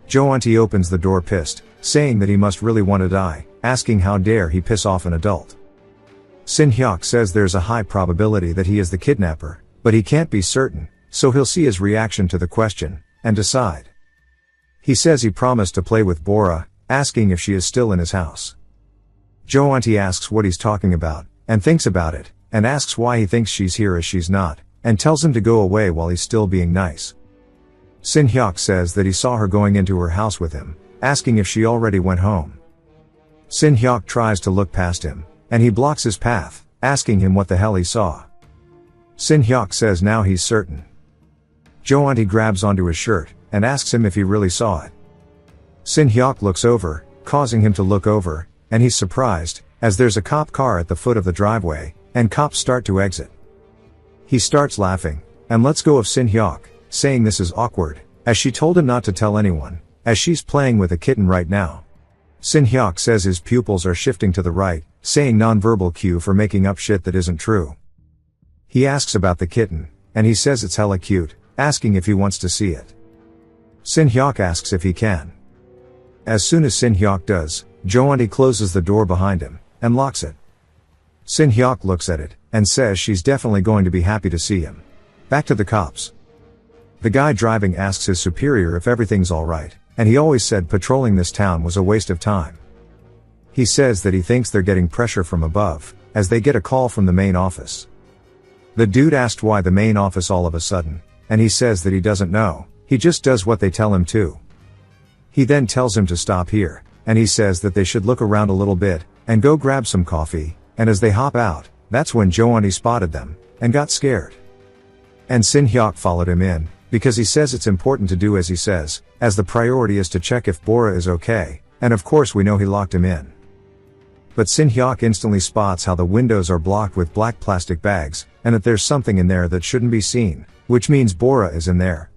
Jo-aunty opens the door pissed, saying that he must really want to die, asking how dare he piss off an adult. Sin Hyuk says there's a high probability that he is the kidnapper, but he can't be certain, so he'll see his reaction to the question, and decide. He says he promised to play with Bora, asking if she is still in his house. Jo-aunty asks what he's talking about, and thinks about it, and asks why he thinks she's here as she's not, and tells him to go away while he's still being nice. Sin Hyuk says that he saw her going into her house with him, asking if she already went home. Sin Hyuk tries to look past him, and he blocks his path, asking him what the hell he saw. Sin Hyuk says now he's certain. Jo-aunty grabs onto his shirt, and asks him if he really saw it. Sin Hyuk looks over, causing him to look over, and he's surprised, as there's a cop car at the foot of the driveway, and cops start to exit. He starts laughing, and lets go of Sin Hyuk, saying this is awkward, as she told him not to tell anyone, as she's playing with a kitten right now. Sin Hyuk says his pupils are shifting to the right, saying nonverbal cue for making up shit that isn't true. He asks about the kitten, and he says it's hella cute, asking if he wants to see it. Sin Hyuk asks if he can. As soon as Sin Hyuk does, Jo-aunty closes the door behind him, and locks it. Sin Hyuk looks at it, and says she's definitely going to be happy to see him. Back to the cops. The guy driving asks his superior if everything's alright, and he always said patrolling this town was a waste of time. He says that he thinks they're getting pressure from above, as they get a call from the main office. The dude asked why the main office all of a sudden, and he says that he doesn't know, he just does what they tell him to. He then tells him to stop here, and he says that they should look around a little bit, and go grab some coffee, and as they hop out, that's when Jo-aunty spotted them, and got scared. And Sin Hyuk followed him in, because he says it's important to do as he says, as the priority is to check if Bora is okay, and of course we know he locked him in. But Sin Hyuk instantly spots how the windows are blocked with black plastic bags, and that there's something in there that shouldn't be seen, which means Bora is in there.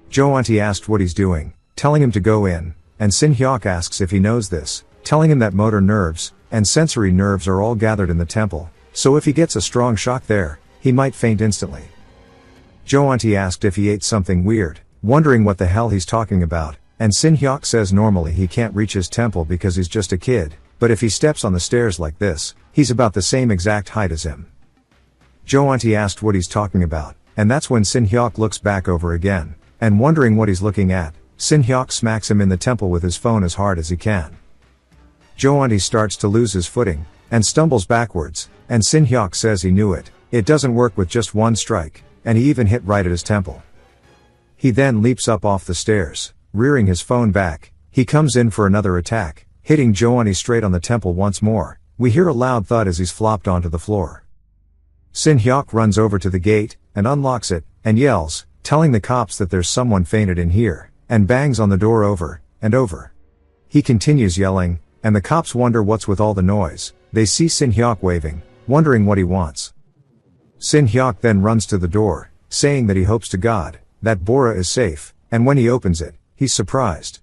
Jo-aunty asked what he's doing, telling him to go in, and Sin Hyuk asks if he knows this, telling him that motor nerves and sensory nerves are all gathered in the temple, so if he gets a strong shock there, he might faint instantly. Jo-aunty asked if he ate something weird, wondering what the hell he's talking about, and Sin Hyuk says normally he can't reach his temple because he's just a kid, but if he steps on the stairs like this, he's about the same exact height as him. Jo Auntie asked what he's talking about, and that's when Sin Hyuk looks back over again, and wondering what he's looking at, Sin Hyuk smacks him in the temple with his phone as hard as he can. Jo Auntie starts to lose his footing, and stumbles backwards, and Sin Hyuk says he knew it. It doesn't work with just one strike, and he even hit right at his temple. He then leaps up off the stairs, rearing his phone back. He comes in for another attack, hitting Jo Auntie straight on the temple once more. We hear a loud thud as he's flopped onto the floor. Sin Hyuk runs over to the gate, and unlocks it, and yells, telling the cops that there's someone fainted in here, and bangs on the door over and over. He continues yelling, and the cops wonder what's with all the noise. They see Sin Hyuk waving, wondering what he wants. Sin Hyuk then runs to the door, saying that he hopes to God that Bora is safe, and when he opens it, he's surprised.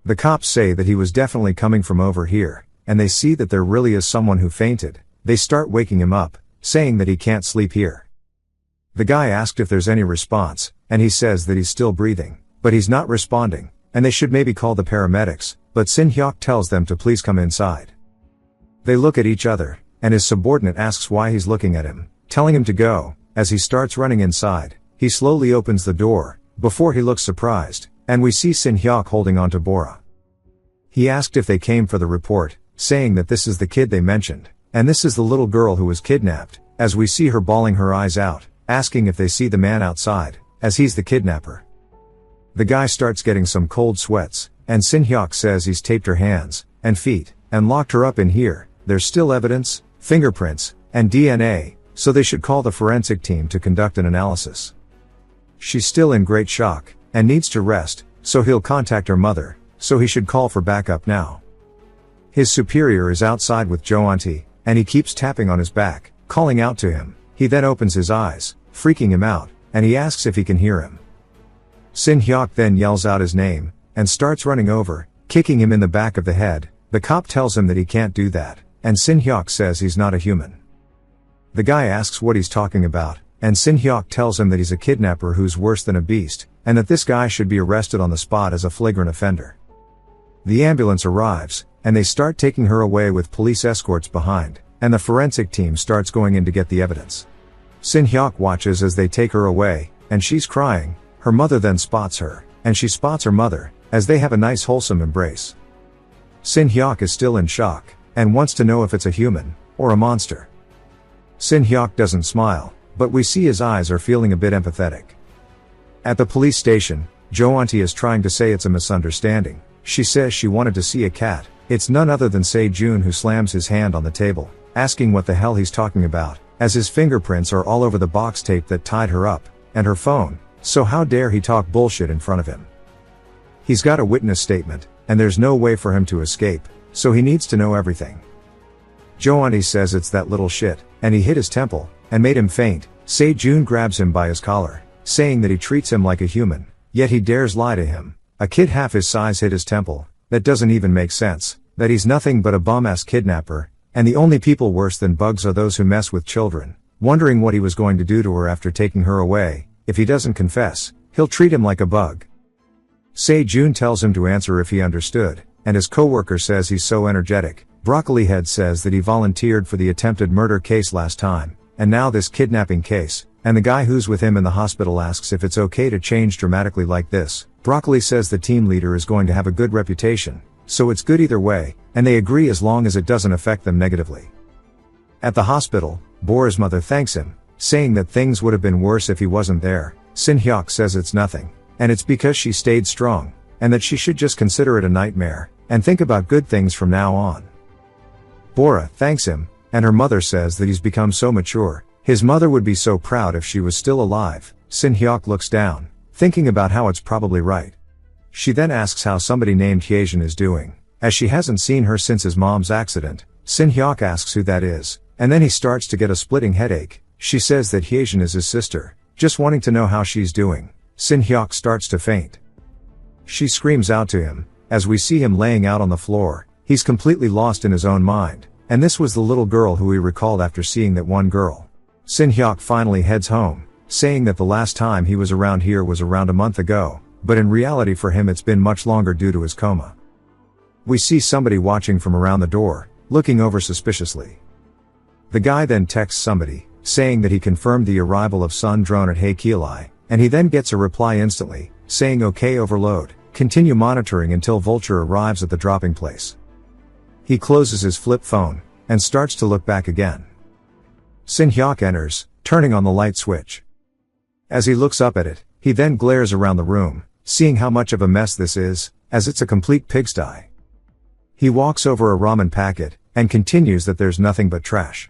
The cops say that he was definitely coming from over here, and they see that there really is someone who fainted. They start waking him up, saying that he can't sleep here. The guy asked if there's any response, and he says that he's still breathing, but he's not responding, and they should maybe call the paramedics, but Sin Hyuk tells them to please come inside. They look at each other, and his subordinate asks why he's looking at him, telling him to go. As he starts running inside, he slowly opens the door, before he looks surprised, and we see Sin Hyuk holding onto Bora. He asked if they came for the report, saying that this is the kid they mentioned, and this is the little girl who was kidnapped, as we see her bawling her eyes out, asking if they see the man outside, as he's the kidnapper. The guy starts getting some cold sweats, and Sin Hyuk says he's taped her hands and feet, and locked her up in here. There's still evidence, fingerprints, and DNA, so they should call the forensic team to conduct an analysis. She's still in great shock, and needs to rest, so he'll contact her mother, so he should call for backup now. His superior is outside with Jo Auntie, and he keeps tapping on his back, calling out to him. He then opens his eyes, freaking him out, and he asks if he can hear him. Sin Hyuk then yells out his name, and starts running over, kicking him in the back of the head. The cop tells him that he can't do that, and Sin Hyuk says he's not a human. The guy asks what he's talking about, and Sin Hyuk tells him that he's a kidnapper who's worse than a beast, and that this guy should be arrested on the spot as a flagrant offender. The ambulance arrives, and they start taking her away with police escorts behind, and the forensic team starts going in to get the evidence. Sin Hyuk watches as they take her away, and she's crying. Her mother then spots her, and she spots her mother, as they have a nice wholesome embrace. Sin Hyuk is still in shock, and wants to know if it's a human, or a monster. Sin Hyuk doesn't smile, but we see his eyes are feeling a bit empathetic. At the police station, Jo Auntie is trying to say it's a misunderstanding. She says she wanted to see a cat. It's none other than Se-jun, who slams his hand on the table, asking what the hell he's talking about, as his fingerprints are all over the box tape that tied her up, and her phone, so how dare he talk bullshit in front of him. He's got a witness statement, and there's no way for him to escape, so he needs to know everything. Jo Auntie says it's that little shit, and he hit his temple, and made him faint. Se-jun grabs him by his collar, saying that he treats him like a human, yet he dares lie to him. A kid half his size hit his temple. That doesn't even make sense, that he's nothing but a bum-ass kidnapper, and the only people worse than bugs are those who mess with children. Wondering what he was going to do to her after taking her away. If he doesn't confess, he'll treat him like a bug. Se-jun tells him to answer if he understood, and his coworker says he's so energetic. Broccoli Head says that he volunteered for the attempted murder case last time, and now this kidnapping case, and the guy who's with him in the hospital asks if it's okay to change dramatically like this. Broccoli says the team leader is going to have a good reputation, so it's good either way, and they agree as long as it doesn't affect them negatively. At the hospital, Bora's mother thanks him, saying that things would have been worse if he wasn't there. Sin Hyuk says it's nothing, and it's because she stayed strong, and that she should just consider it a nightmare, and think about good things from now on. Bora thanks him, and her mother says that he's become so mature. His mother would be so proud if she was still alive. Sin Hyuk looks down, thinking about how it's probably right. She then asks how somebody named Hyejin is doing, as she hasn't seen her since his mom's accident. Sin Hyuk asks who that is, and then he starts to get a splitting headache. She says that Hyejin is his sister, just wanting to know how she's doing. Sin Hyuk starts to faint. She screams out to him, as we see him laying out on the floor. He's completely lost in his own mind, and this was the little girl who he recalled after seeing that one girl. Sin Hyuk finally heads home, saying that the last time he was around here was around a month ago, but in reality for him it's been much longer due to his coma. We see somebody watching from around the door, looking over suspiciously. The guy then texts somebody, saying that he confirmed the arrival of Sun drone at Haikili, and he then gets a reply instantly, saying okay overload, continue monitoring until Vulture arrives at the dropping place. He closes his flip phone, and starts to look back again. Sin Hyuk enters, turning on the light switch. As he looks up at it, he then glares around the room, seeing how much of a mess this is, as it's a complete pigsty. He walks over a ramen packet, and continues that there's nothing but trash.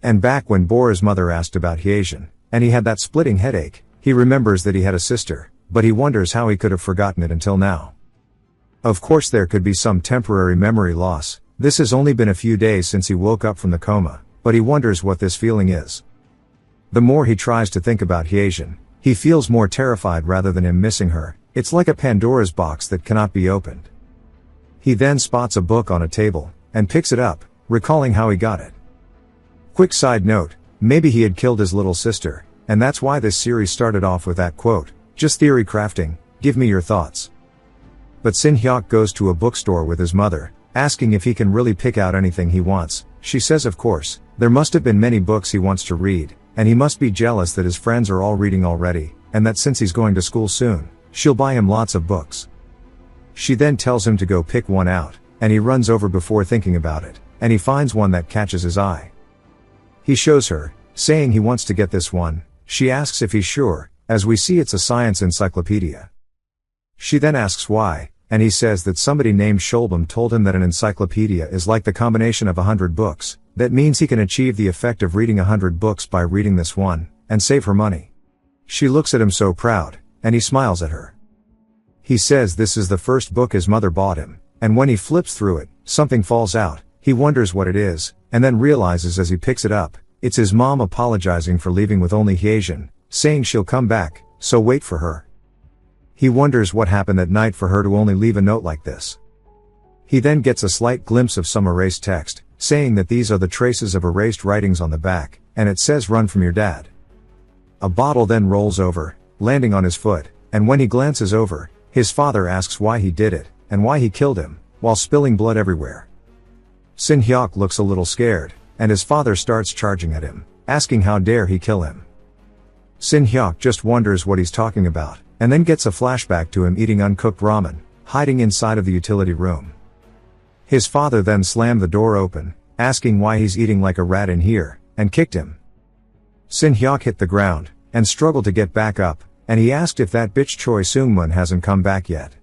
And back when Bora's mother asked about Hyejin, and he had that splitting headache, he remembers that he had a sister, but he wonders how he could have forgotten it until now. Of course there could be some temporary memory loss, this has only been a few days since he woke up from the coma, but he wonders what this feeling is. The more he tries to think about Hyejin, he feels more terrified rather than him missing her, it's like a Pandora's box that cannot be opened. He then spots a book on a table, and picks it up, recalling how he got it. Quick side note, maybe he had killed his little sister, and that's why this series started off with that quote, just theory crafting, give me your thoughts. But Sin Hyuk goes to a bookstore with his mother, asking if he can really pick out anything he wants. She says of course, there must have been many books he wants to read, and he must be jealous that his friends are all reading already, and that since he's going to school soon, she'll buy him lots of books. She then tells him to go pick one out, and he runs over before thinking about it, and he finds one that catches his eye. He shows her, saying he wants to get this one. She asks if he's sure, as we see it's a science encyclopedia. She then asks why, and he says that somebody named Sholbam told him that an encyclopedia is like the combination of 100 books, that means he can achieve the effect of reading 100 books by reading this one, and save her money. She looks at him so proud, and he smiles at her. He says this is the first book his mother bought him, and when he flips through it, something falls out, he wonders what it is, and then realizes as he picks it up, it's his mom apologizing for leaving with only Hyejin, saying she'll come back, so wait for her. He wonders what happened that night for her to only leave a note like this. He then gets a slight glimpse of some erased text, saying that these are the traces of erased writings on the back, and it says run from your dad. A bottle then rolls over, landing on his foot, and when he glances over, his father asks why he did it, and why he killed him, while spilling blood everywhere. Sin Hyuk looks a little scared, and his father starts charging at him, asking how dare he kill him. Sin Hyuk just wonders what he's talking about, and then gets a flashback to him eating uncooked ramen, hiding inside of the utility room. His father then slammed the door open, asking why he's eating like a rat in here, and kicked him. Sin Hyuk hit the ground, and struggled to get back up, and he asked if that bitch Choi Seungmun hasn't come back yet.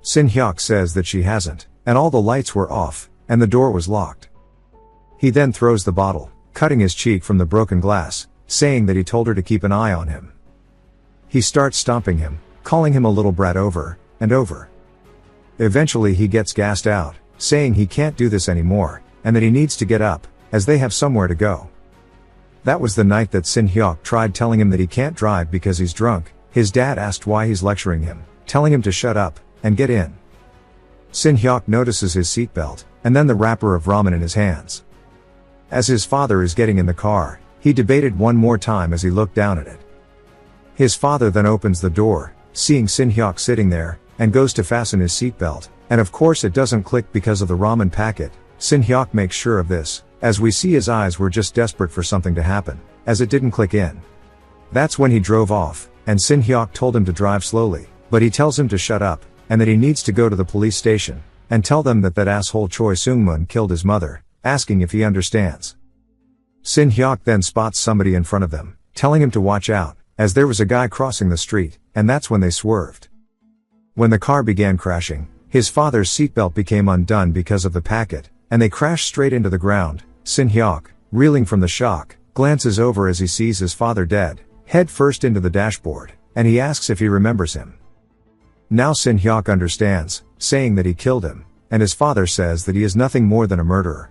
Sin Hyuk says that she hasn't, and all the lights were off, and the door was locked. He then throws the bottle, cutting his cheek from the broken glass, saying that he told her to keep an eye on him. He starts stomping him, calling him a little brat over and over. Eventually he gets gassed out, saying he can't do this anymore, and that he needs to get up, as they have somewhere to go. That was the night that Sin Hyuk tried telling him that he can't drive because he's drunk. His dad asked why he's lecturing him, telling him to shut up, and get in. Sin Hyuk notices his seatbelt, and then the wrapper of ramen in his hands. As his father is getting in the car, he debated one more time as he looked down at it. His father then opens the door, seeing Sin Hyuk sitting there, and goes to fasten his seatbelt, and of course it doesn't click because of the ramen packet. Sin Hyuk makes sure of this, as we see his eyes were just desperate for something to happen, as it didn't click in. That's when he drove off, and Sin Hyuk told him to drive slowly, but he tells him to shut up, and that he needs to go to the police station, and tell them that that asshole Choi Seungmun killed his mother, asking if he understands. Sin Hyuk then spots somebody in front of them, telling him to watch out, as there was a guy crossing the street, and that's when they swerved. When the car began crashing, his father's seatbelt became undone because of the packet, and they crashed straight into the ground. Sin Hyuk, reeling from the shock, glances over as he sees his father dead, head first into the dashboard, and he asks if he remembers him. Now Sin Hyuk understands, saying that he killed him, and his father says that he is nothing more than a murderer.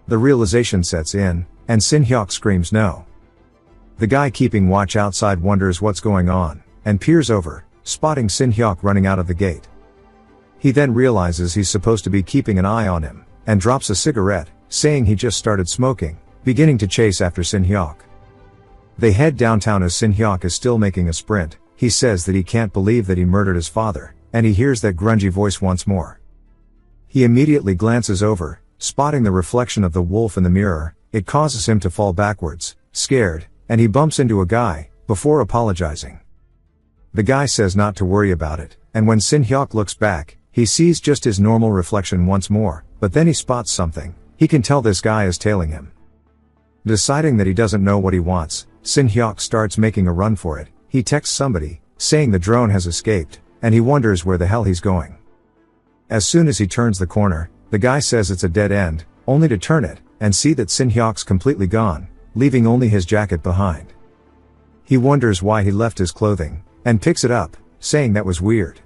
The realization sets in, and Sin Hyuk screams no. The guy keeping watch outside wonders what's going on, and peers over, spotting Sin Hyuk running out of the gate. He then realizes he's supposed to be keeping an eye on him, and drops a cigarette, saying he just started smoking, beginning to chase after Sin Hyuk. They head downtown as Sin Hyuk is still making a sprint. He says that he can't believe that he murdered his father, and he hears that grungy voice once more. He immediately glances over, spotting the reflection of the wolf in the mirror. It causes him to fall backwards, scared, and he bumps into a guy, before apologizing. The guy says not to worry about it, and when Sin Hyuk looks back, he sees just his normal reflection once more, but then he spots something. He can tell this guy is tailing him. Deciding that he doesn't know what he wants, Sin Hyuk starts making a run for it. He texts somebody, saying the drone has escaped, and he wonders where the hell he's going. As soon as he turns the corner, the guy says it's a dead end, only to turn it, and see that Sin Hyuk's completely gone, leaving only his jacket behind. He wonders why he left his clothing, and picks it up, saying that was weird.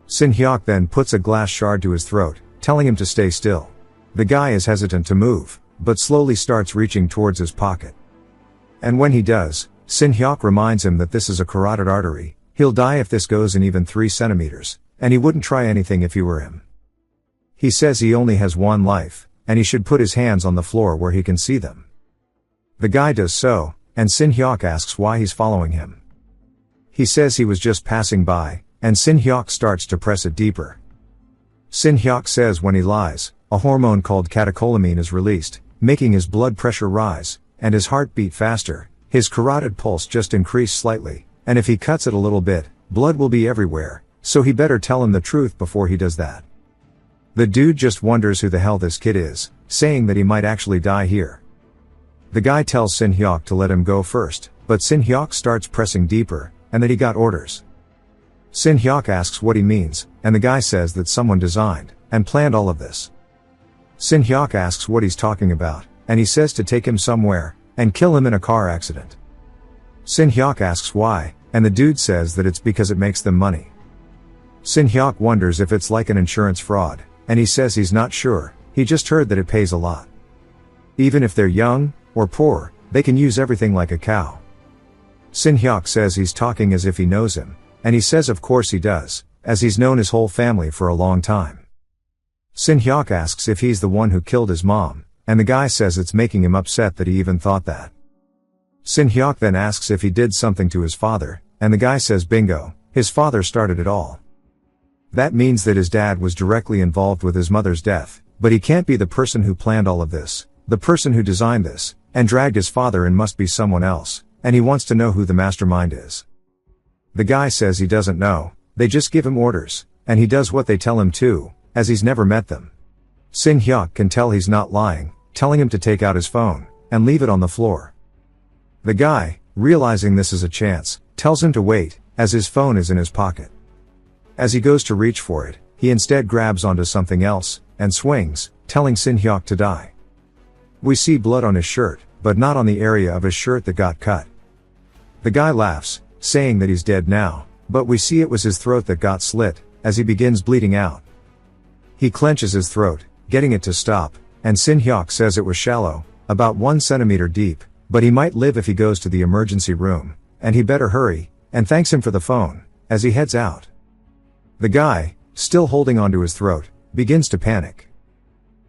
Sin Hyuk then puts a glass shard to his throat, telling him to stay still. The guy is hesitant to move, but slowly starts reaching towards his pocket. And when he does, Sin Hyuk reminds him that this is a carotid artery. He'll die if this goes in even 3 centimeters, and he wouldn't try anything if he were him. He says he only has one life, and he should put his hands on the floor where he can see them. The guy does so, and Sin Hyuk asks why he's following him. He says he was just passing by, and Sin Hyuk starts to press it deeper. Sin Hyuk says when he lies, a hormone called catecholamine is released, making his blood pressure rise, and his heart beat faster. His carotid pulse just increased slightly, and if he cuts it a little bit, blood will be everywhere, so he better tell him the truth before he does that. The dude just wonders who the hell this kid is, saying that he might actually die here. The guy tells Sin Hyuk to let him go first, but Sin Hyuk starts pressing deeper, and that he got orders. Sin Hyuk asks what he means, and the guy says that someone designed and planned all of this. Sin Hyuk asks what he's talking about, and he says to take him somewhere and kill him in a car accident. Sin Hyuk asks why, and the dude says that it's because it makes them money. Sin Hyuk wonders if it's like an insurance fraud, and he says he's not sure. He just heard that it pays a lot. Even if they're young or poor, they can use everything like a cow. Sin Hyuk says he's talking as if he knows him, and he says of course he does, as he's known his whole family for a long time. Sin Hyuk asks if he's the one who killed his mom, and the guy says it's making him upset that he even thought that. Sin Hyuk then asks if he did something to his father, and the guy says bingo, his father started it all. That means that his dad was directly involved with his mother's death, but he can't be the person who planned all of this, the person who designed this, and dragged his father in must be someone else, and he wants to know who the mastermind is. The guy says he doesn't know, they just give him orders, and he does what they tell him to, as he's never met them. Sin Hyuk can tell he's not lying, telling him to take out his phone, and leave it on the floor. The guy, realizing this is a chance, tells him to wait, as his phone is in his pocket. As he goes to reach for it, he instead grabs onto something else, and swings, telling Sin Hyuk to die. We see blood on his shirt, but not on the area of his shirt that got cut. The guy laughs, saying that he's dead now, but we see it was his throat that got slit, as he begins bleeding out. He clenches his throat, getting it to stop, and Sin Hyuk says it was shallow, about 1 centimeter deep, but he might live if he goes to the emergency room, and he better hurry, and thanks him for the phone, as he heads out. The guy, still holding onto his throat, begins to panic.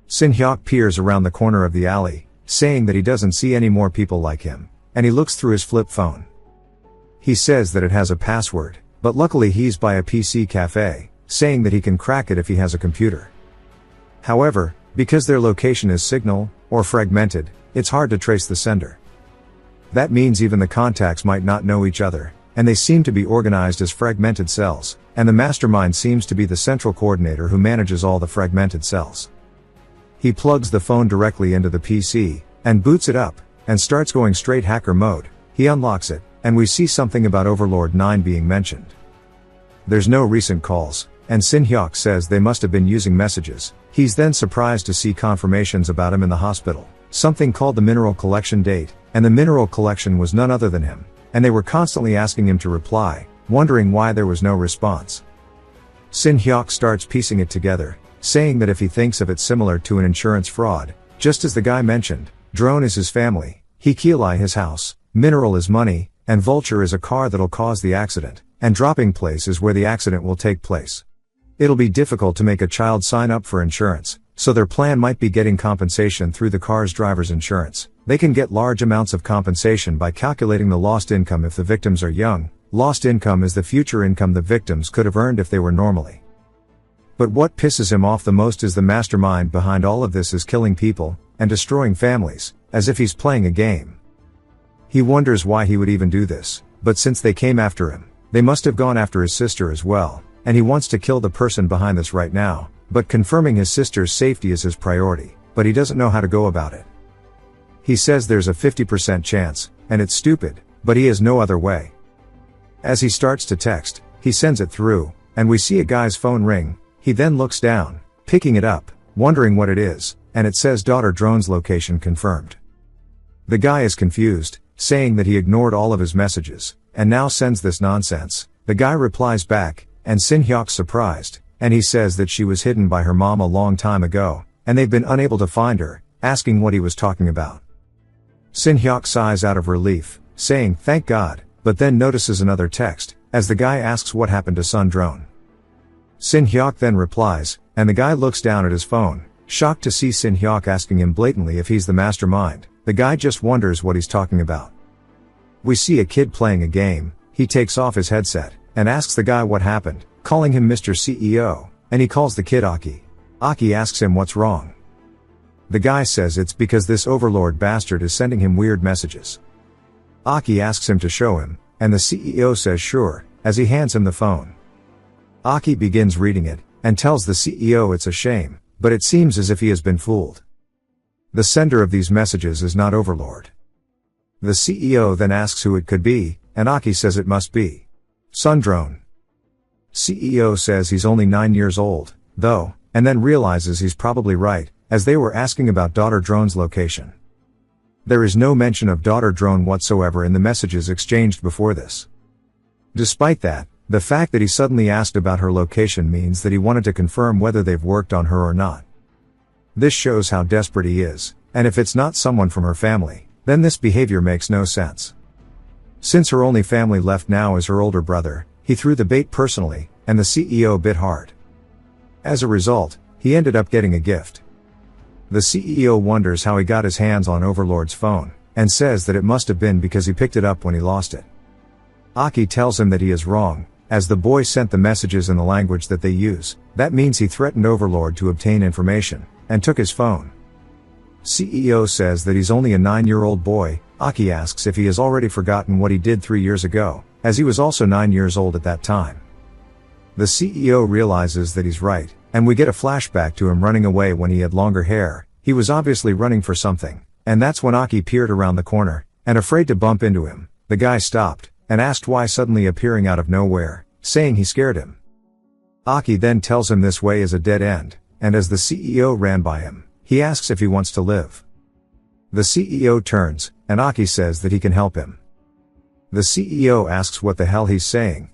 Sin Hyuk peers around the corner of the alley, saying that he doesn't see any more people like him, and he looks through his flip phone. He says that it has a password, but luckily he's by a PC cafe, saying that he can crack it if he has a computer. However, because their location is signal, or fragmented, it's hard to trace the sender. That means even the contacts might not know each other, and they seem to be organized as fragmented cells, and the mastermind seems to be the central coordinator who manages all the fragmented cells. He plugs the phone directly into the PC, and boots it up, and starts going straight hacker mode. He unlocks it, and we see something about Overlord 9 being mentioned. There's no recent calls, and Sin Hyuk says they must have been using messages. He's then surprised to see confirmations about him in the hospital, something called the mineral collection date, and the mineral collection was none other than him, and they were constantly asking him to reply, wondering why there was no response. Sin Hyuk starts piecing it together, saying that if he thinks of it similar to an insurance fraud, just as the guy mentioned, drone is his family, Hikili his house, mineral is money, and vulture is a car that'll cause the accident, and dropping place is where the accident will take place. It'll be difficult to make a child sign up for insurance, So their plan might be getting compensation through the car's driver's insurance. They can get large amounts of compensation by calculating the lost income if the victims are young. Lost income is the future income the victims could have earned if they were normally. But what pisses him off the most is the mastermind behind all of this is killing people and destroying families, as if he's playing a game. He wonders why he would even do this, but since they came after him, they must have gone after his sister as well, and he wants to kill the person behind this right now, but confirming his sister's safety is his priority, but he doesn't know how to go about it. He says there's a 50% chance, and it's stupid, but he has no other way. As he starts to text, he sends it through, and we see a guy's phone ring. He then looks down, picking it up, wondering what it is, and it says daughter drone's location confirmed. The guy is confused, saying that he ignored all of his messages, and now sends this nonsense. The guy replies back, and Sin Hyok's surprised, and he says that she was hidden by her mom a long time ago, and they've been unable to find her, asking what he was talking about. Sin Hyok sighs out of relief, saying thank God, but then notices another text, as the guy asks what happened to Sun Drone. Sin Hyok then replies, and the guy looks down at his phone, shocked to see Sin Hyok asking him blatantly if he's the mastermind. The guy just wonders what he's talking about. We see a kid playing a game. He takes off his headset, and asks the guy what happened, calling him Mr. CEO, and he calls the kid Aki. Aki asks him what's wrong. The guy says it's because this overlord bastard is sending him weird messages. Aki asks him to show him, and the CEO says sure, as he hands him the phone. Aki begins reading it, and tells the CEO it's a shame, but it seems as if he has been fooled. The sender of these messages is not Overlord. The CEO then asks who it could be, and Aki says it must be Sun Drone. CEO says he's only 9 years old, though, and then realizes he's probably right, as they were asking about daughter drone's location. There is no mention of daughter drone whatsoever in the messages exchanged before this. Despite that, the fact that he suddenly asked about her location means that he wanted to confirm whether they've worked on her or not. This shows how desperate he is, and if it's not someone from her family, then this behavior makes no sense. Since her only family left now is her older brother, he threw the bait personally, and the CEO bit hard. As a result, he ended up getting a gift. The CEO wonders how he got his hands on Overlord's phone, and says that it must have been because he picked it up when he lost it. Aki tells him that he is wrong, as the boy sent the messages in the language that they use. That means he threatened Overlord to obtain information, and took his phone. CEO says that he's only a 9-year-old boy. Aki asks if he has already forgotten what he did 3 years ago, as he was also 9 years old at that time. The CEO realizes that he's right, and we get a flashback to him running away when he had longer hair. He was obviously running for something, and that's when Aki peered around the corner, and afraid to bump into him, the guy stopped, and asked why suddenly appearing out of nowhere, saying he scared him. Aki then tells him this way is a dead end, and as the CEO ran by him, he asks if he wants to live. The CEO turns, and Aki says that he can help him. The CEO asks what the hell he's saying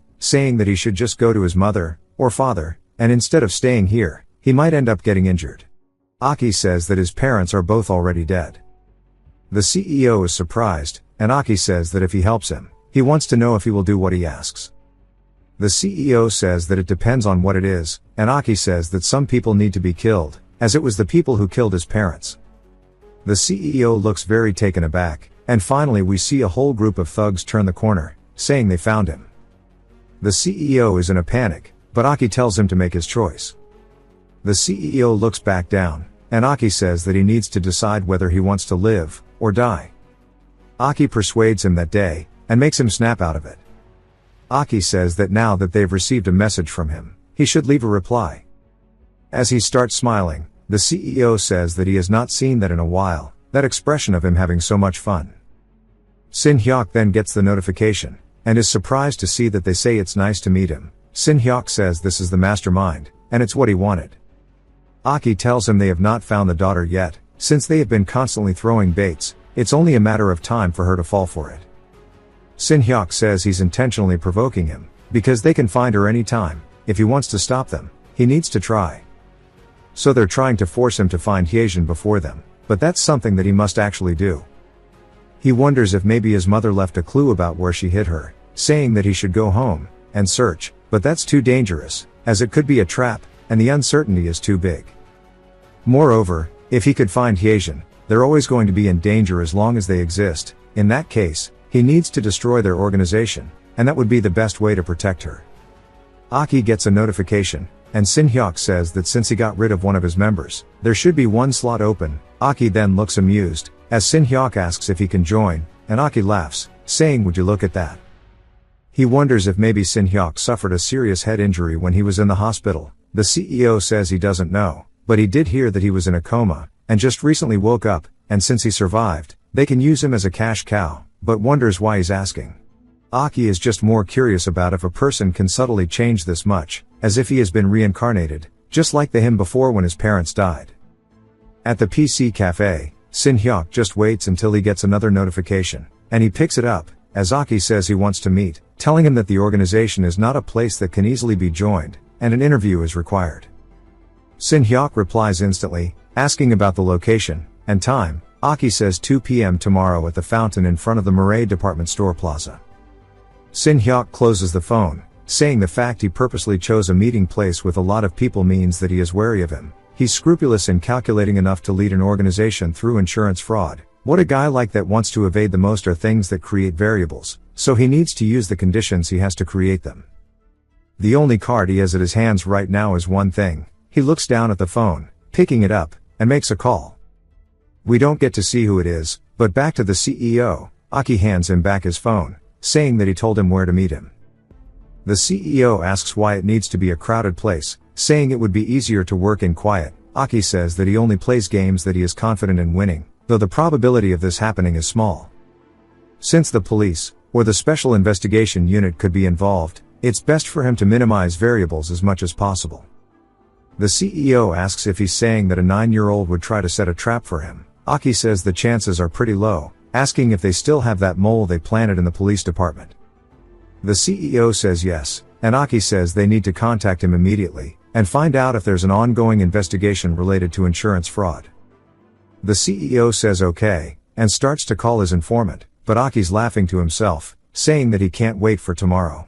that he should just go to his mother, or father, and instead of staying here, he might end up getting injured. Aki says that his parents are both already dead. The CEO is surprised, and Aki says that if he helps him, he wants to know if he will do what he asks. The CEO says that it depends on what it is, and Aki says that some people need to be killed, as it was the people who killed his parents. The CEO looks very taken aback, and finally we see a whole group of thugs turn the corner, saying they found him. The CEO is in a panic, but Aki tells him to make his choice. The CEO looks back down, and Aki says that he needs to decide whether he wants to live, or die. Aki persuades him that day, and makes him snap out of it. Aki says that now that they've received a message from him, he should leave a reply. As he starts smiling, the CEO says that he has not seen that in a while, that expression of him having so much fun. Sin Hyok then gets the notification, and is surprised to see that they say it's nice to meet him. Sin Hyok says this is the mastermind, and it's what he wanted. Aki tells him they have not found the daughter yet, since they have been constantly throwing baits, it's only a matter of time for her to fall for it. Sin Hyok says he's intentionally provoking him, because they can find her any time. If he wants to stop them, he needs to try. So they're trying to force him to find Hyejin before them, but that's something that he must actually do. He wonders if maybe his mother left a clue about where she hid her, saying that he should go home and search, but that's too dangerous, as it could be a trap, and the uncertainty is too big. Moreover, if he could find Hyejin, they're always going to be in danger as long as they exist. In that case, he needs to destroy their organization, and that would be the best way to protect her. Aki gets a notification, and Sin-hyuk says that since he got rid of one of his members, there should be one slot open. Aki then looks amused, as Sin-hyuk asks if he can join, and Aki laughs, saying, "Would you look at that?" He wonders if maybe Sin-hyuk suffered a serious head injury when he was in the hospital. The CEO says he doesn't know, but he did hear that he was in a coma, and just recently woke up, and since he survived, they can use him as a cash cow, but wonders why he's asking. Aki is just more curious about if a person can subtly change this much, as if he has been reincarnated, just like him before when his parents died. At the PC cafe, Sin-hyuk just waits until he gets another notification, and he picks it up, as Aki says he wants to meet, telling him that the organization is not a place that can easily be joined, and an interview is required. Sin-hyuk replies instantly, asking about the location and time. Aki says 2 p.m. tomorrow at the fountain in front of the Murray department store plaza. Sin-hyuk closes the phone, saying the fact he purposely chose a meeting place with a lot of people means that he is wary of him. He's scrupulous and calculating enough to lead an organization through insurance fraud. What a guy like that wants to evade the most are things that create variables, so he needs to use the conditions he has to create them. The only card he has at his hands right now is one thing. He looks down at the phone, picking it up, and makes a call. We don't get to see who it is, but back to the CEO, Aki hands him back his phone, saying that he told him where to meet him. The CEO asks why it needs to be a crowded place, saying it would be easier to work in quiet. Aki says that he only plays games that he is confident in winning, though the probability of this happening is small. Since the police, or the special investigation unit could be involved, it's best for him to minimize variables as much as possible. The CEO asks if he's saying that a 9-year-old would try to set a trap for him. Aki says the chances are pretty low, asking if they still have that mole they planted in the police department. The CEO says yes, and Aki says they need to contact him immediately, and find out if there's an ongoing investigation related to insurance fraud. The CEO says okay, and starts to call his informant, but Aki's laughing to himself, saying that he can't wait for tomorrow.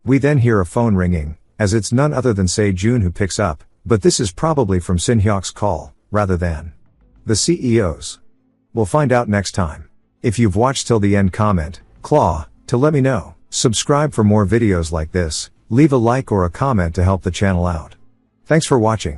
We then hear a phone ringing, as it's none other than Se-jun who picks up, but this is probably from Sin-hyuk's call, rather than the CEO's. We'll find out next time. If you've watched till the end, comment, claw, to let me know. Subscribe for more videos like this, leave a like or a comment to help the channel out. Thanks for watching.